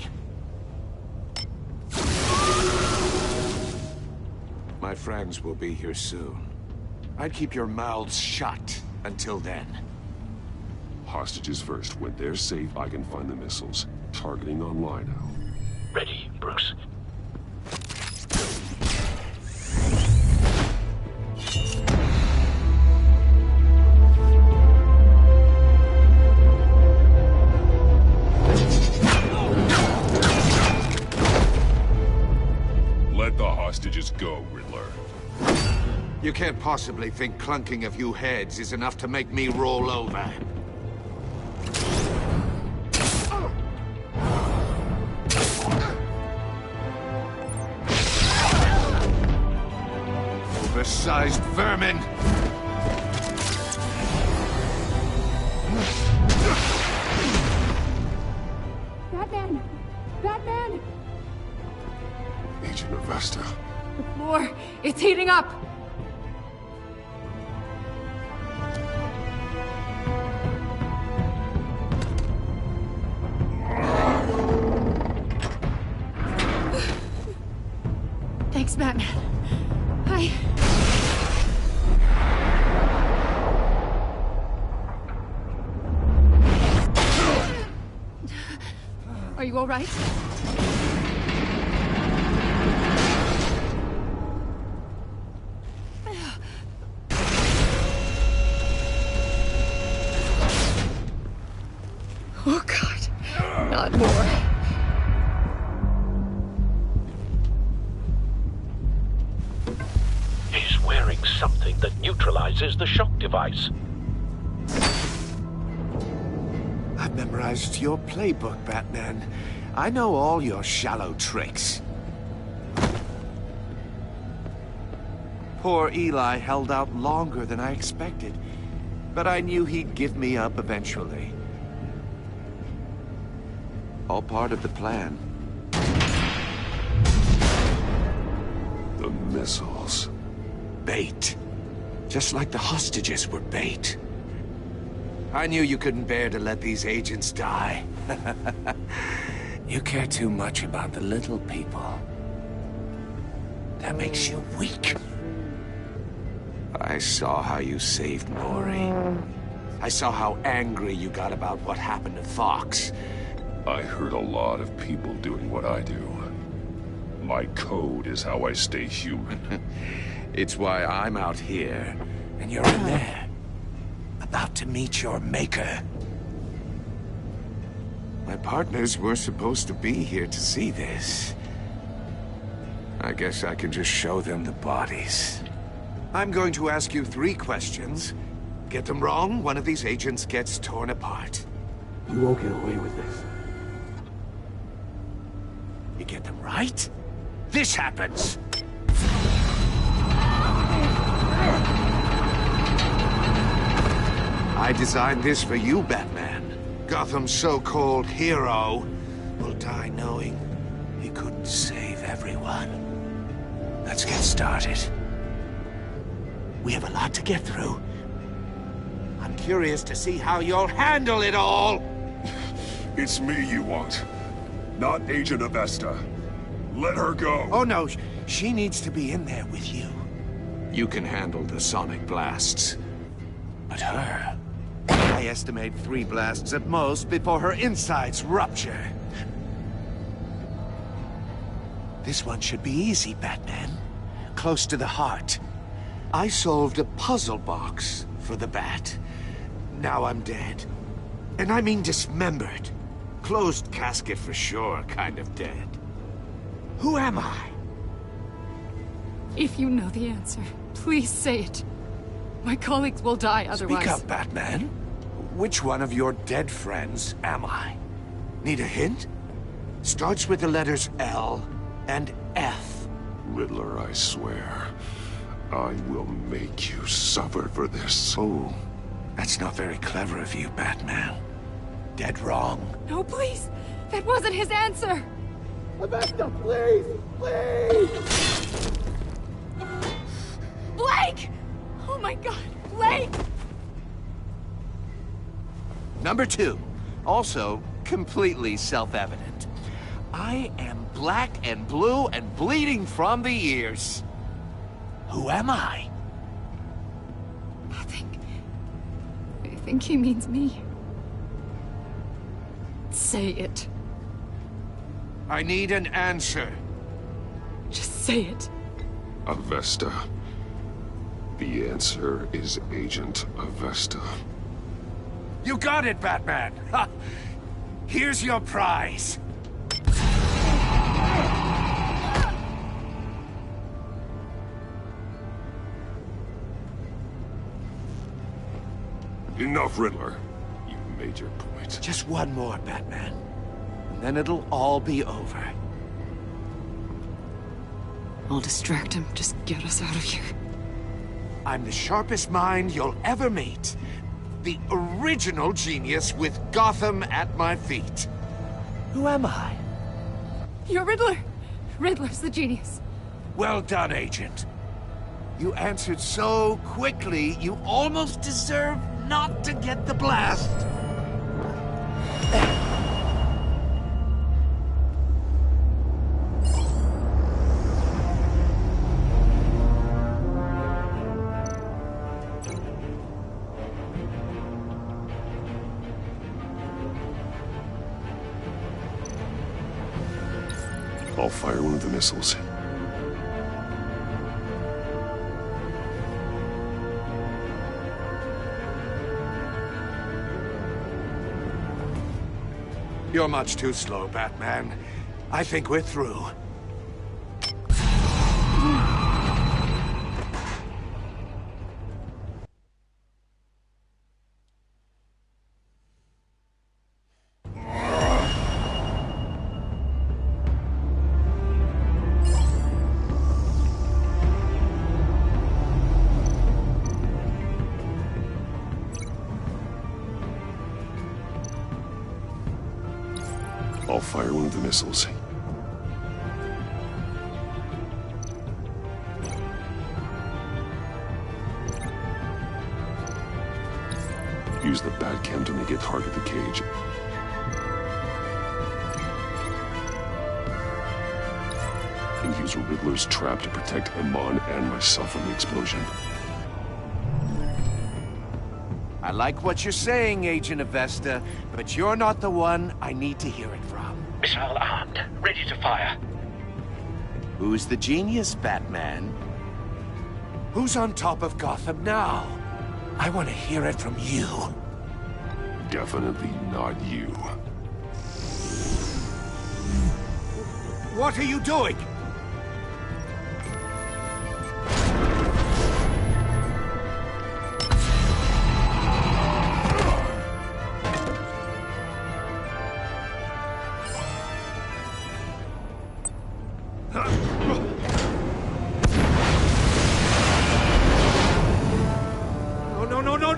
My friends will be here soon. I'd keep your mouths shut until then. Hostages first. When they're safe, I can find the missiles. Targeting online now. Ready, Bruce. Let the hostages go, Riddler. You can't possibly think clunking a few heads is enough to make me roll over. Oversized vermin! Batman! Batman! Agent Avesta. The floor, it's heating up! Thanks, Batman. Are you all right? Oh, God. Not more. He's wearing something that neutralizes the shock device. I've memorized your playbook, Batman. I know all your shallow tricks. Poor Eli held out longer than I expected, but I knew he'd give me up eventually. All part of the plan. The missiles. Bait. Just like the hostages were bait. I knew you couldn't bear to let these agents die. You care too much about the little people. That makes you weak. I saw how you saved Maury. I saw how angry you got about what happened to Fox. I hurt a lot of people doing what I do. My code is how I stay human. It's why I'm out here, and you're in there. About to meet your maker. My partners were supposed to be here to see this. I guess I can just show them the bodies. I'm going to ask you 3 questions. Get them wrong, one of these agents gets torn apart. You won't get away with this. You get them right, this happens. I designed this for you, Batman. Gotham's so-called hero will die knowing he couldn't save everyone. Let's get started. We have a lot to get through. I'm curious to see how you'll handle it all. It's me you want, not Agent Avesta. Let her go. Oh no, she needs to be in there with you. You can handle the sonic blasts. But her... I estimate 3 blasts at most before her insides rupture. This one should be easy, Batman. Close to the heart. I solved a puzzle box for the Bat. Now I'm dead. And I mean dismembered. Closed casket for sure, kind of dead. Who am I? If you know the answer, please say it. My colleagues will die otherwise. Speak up, Batman. Which one of your dead friends am I? Need a hint? Starts with the letters L and F. Riddler, I swear, I will make you suffer for this. Oh, that's not very clever of you, Batman. Dead wrong. No, please! That wasn't his answer! Avesta, please! Please! Blake! Oh my God! Wait! Number 2, also completely self-evident. I am black and blue and bleeding from the ears. Who am I? I think he means me. Say it. I need an answer. Just say it. Avesta. The answer is Agent Avesta. You got it, Batman! Ha! Here's your prize. Enough, Riddler. You've made your point. Just one more, Batman. And then it'll all be over. I'll distract him. Just get us out of here. I'm the sharpest mind you'll ever meet. The original genius with Gotham at my feet. Who am I? You're Riddler. Riddler's the genius. Well done, Agent. You answered so quickly, you almost deserve not to get the blast. I'll fire one of the missiles. You're much too slow, Batman. I think we're through. I'll fire one of the missiles. Use the Batcam to make it target the cage. And use Riddler's trap to protect Iman and myself from the explosion. I like what you're saying, Agent Avesta, but you're not the one I need to hear it from. Missile armed, ready to fire. Who's the genius, Batman? Who's on top of Gotham now? I want to hear it from you. Definitely not you. What are you doing?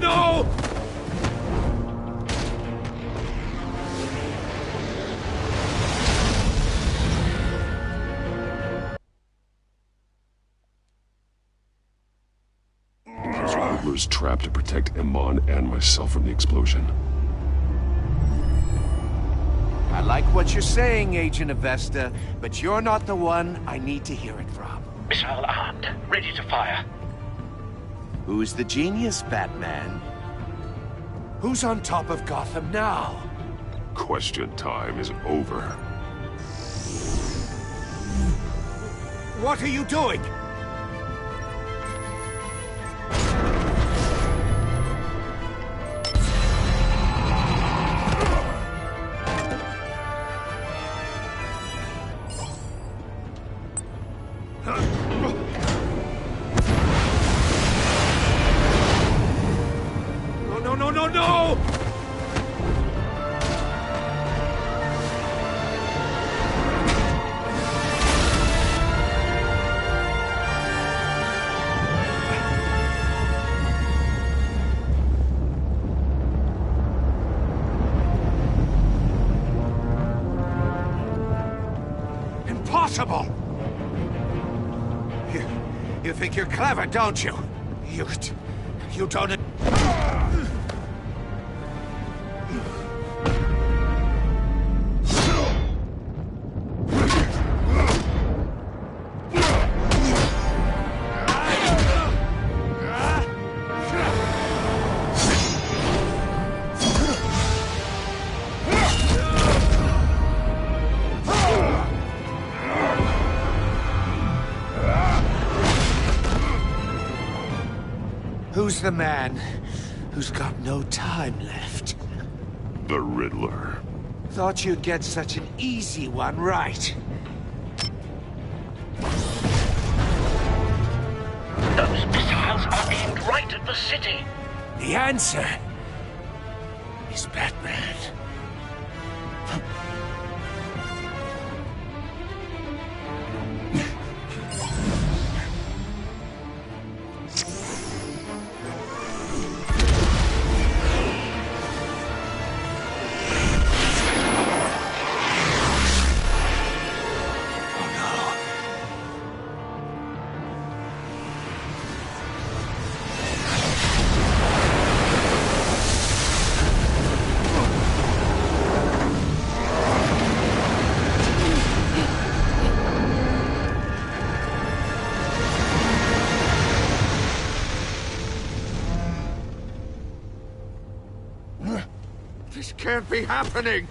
No! Use Riddler's trap to protect Iman and myself from the explosion. I like what you're saying, Agent Avesta, but you're not the one I need to hear it from. Missile armed, ready to fire. Who's the genius, Batman? Who's on top of Gotham now? Question time is over. What are you doing? No! Impossible! You think you're clever, don't you? You don't... Who's the man who's got no time left? The Riddler. Thought you'd get such an easy one right. Those missiles are aimed right at the city. The answer is Batman. This can't be happening!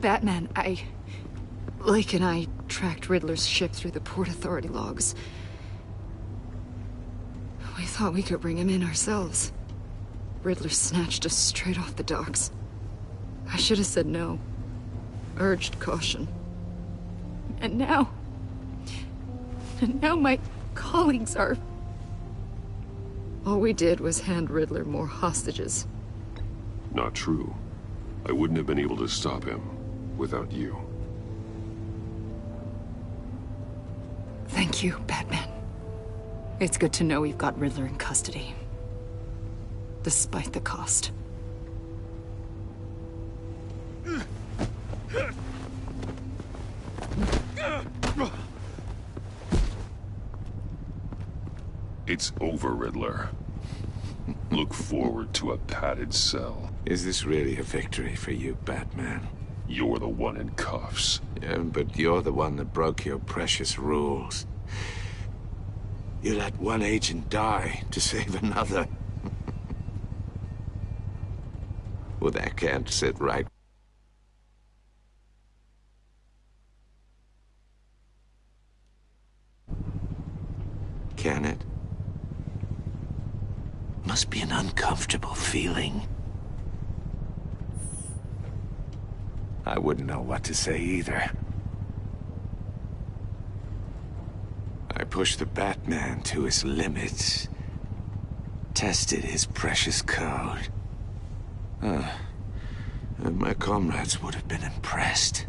Batman, Lake and I tracked Riddler's ship through the Port Authority logs. We thought we could bring him in ourselves. Riddler snatched us straight off the docks. I should have said no. Urged caution. And now my colleagues are... All we did was hand Riddler more hostages. Not true. I wouldn't have been able to stop him without you. Thank you, Batman. It's good to know we've got Riddler in custody. Despite the cost. It's over, Riddler. Look forward to a padded cell. Is this really a victory for you, Batman? You're the one in cuffs. Yeah, but you're the one that broke your precious rules. You let one agent die to save another. Well, that can't sit right. Can it? Must be an uncomfortable feeling. I wouldn't know what to say either. I pushed the Batman to his limits. Tested his precious code. And my comrades would have been impressed.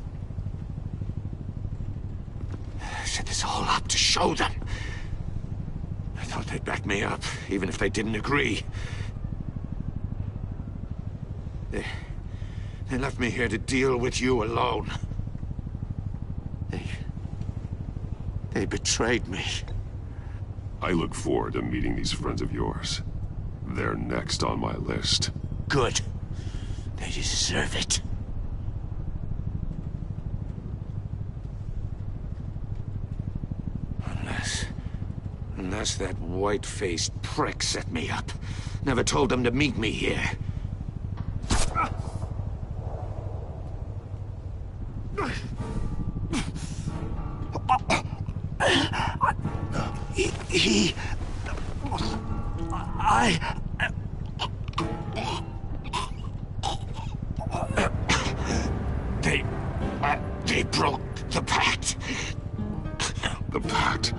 I set this all up to show them. I thought they'd back me up, even if they didn't agree. They left me here to deal with you alone. They betrayed me. I look forward to meeting these friends of yours. They're next on my list. Good. They deserve it. Unless that white-faced prick set me up. Never told them to meet me here. They broke the pact. The pact?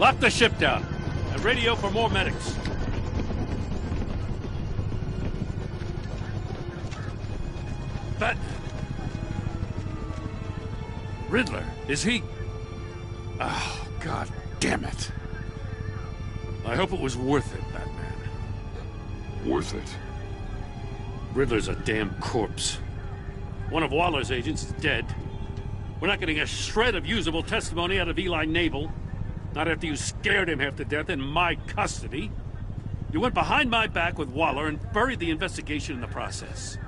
Lock the ship down, and radio for more medics. But... Riddler, is he... Oh, God damn it. I hope it was worth it, Batman. Worth it? Riddler's a damn corpse. One of Waller's agents is dead. We're not getting a shred of usable testimony out of Eli Nabel. Not after you scared him half to death in my custody. You went behind my back with Waller and buried the investigation in the process.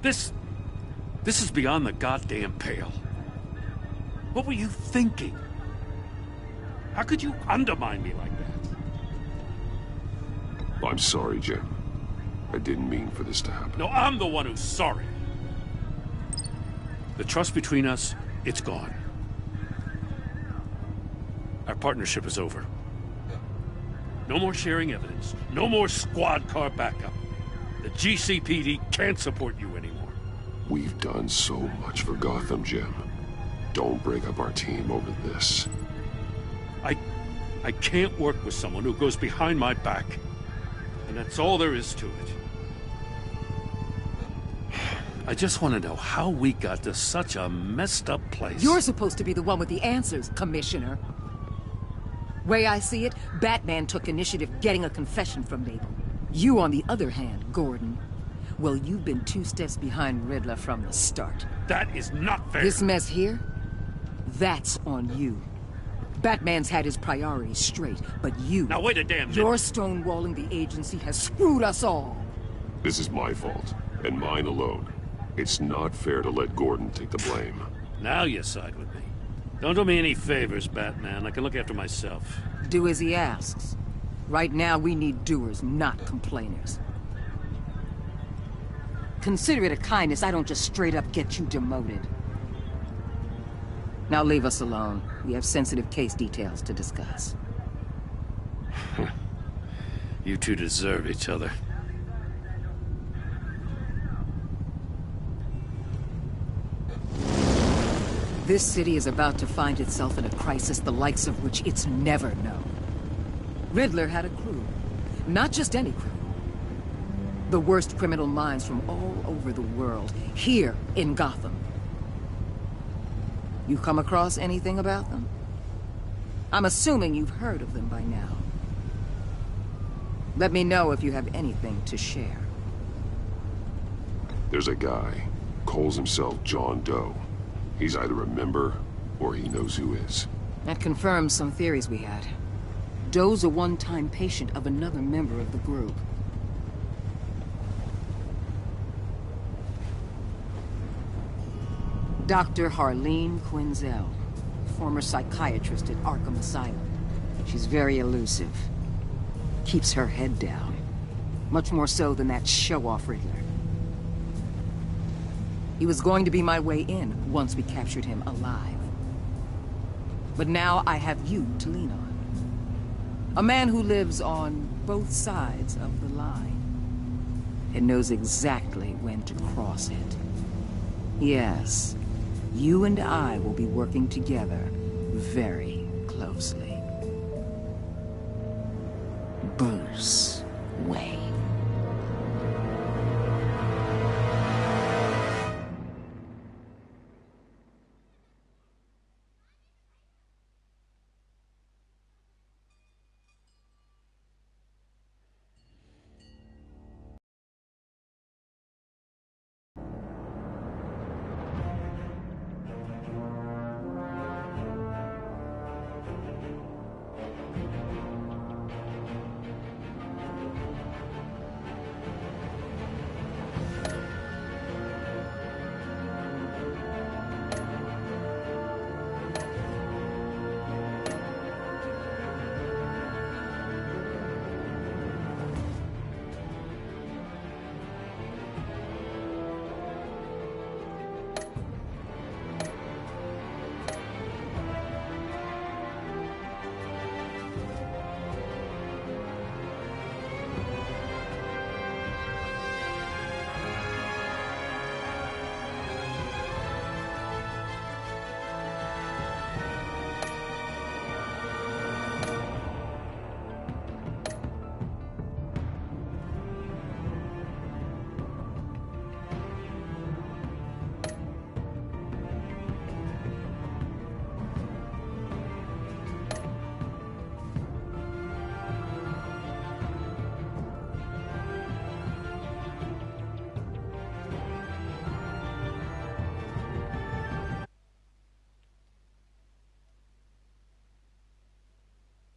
This is beyond the goddamn pale. What were you thinking? How could you undermine me like that? I'm sorry, Jim. I didn't mean for this to happen. No, I'm the one who's sorry. The trust between us, it's gone. Our partnership is over. No more sharing evidence. No more squad car backup. The GCPD can't support you anymore. We've done so much for Gotham, Jim. Don't break up our team over this. I can't work with someone who goes behind my back. And that's all there is to it. I just want to know how we got to such a messed up place. You're supposed to be the one with the answers, Commissioner. Way I see it, Batman took initiative getting a confession from Nabel. You, on the other hand, Gordon, well, you've been 2 steps behind Riddler from the start. That is not fair. This mess here, that's on you. Batman's had his priorities straight, but you... Now wait a damn minute. Your stonewalling the agency has screwed us all. This is my fault, and mine alone. It's not fair to let Gordon take the blame. Now you side with me. Don't do me any favors, Batman. I can look after myself. Do as he asks. Right now, we need doers, not complainers. Consider it a kindness I don't just straight up get you demoted. Now leave us alone. We have sensitive case details to discuss. You two deserve each other. This city is about to find itself in a crisis the likes of which it's never known. Riddler had a crew. Not just any crew. The worst criminal minds from all over the world, here in Gotham. You come across anything about them? I'm assuming you've heard of them by now. Let me know if you have anything to share. There's a guy, calls himself John Doe. He's either a member, or he knows who is. That confirms some theories we had. Doe's a one-time patient of another member of the group. Dr. Harleen Quinzel, former psychiatrist at Arkham Asylum. She's very elusive. Keeps her head down. Much more so than that show-off Riddler. He was going to be my way in once we captured him alive. But now I have you to lean on. A man who lives on both sides of the line. And knows exactly when to cross it. Yes, you and I will be working together very closely. Bruce Wayne.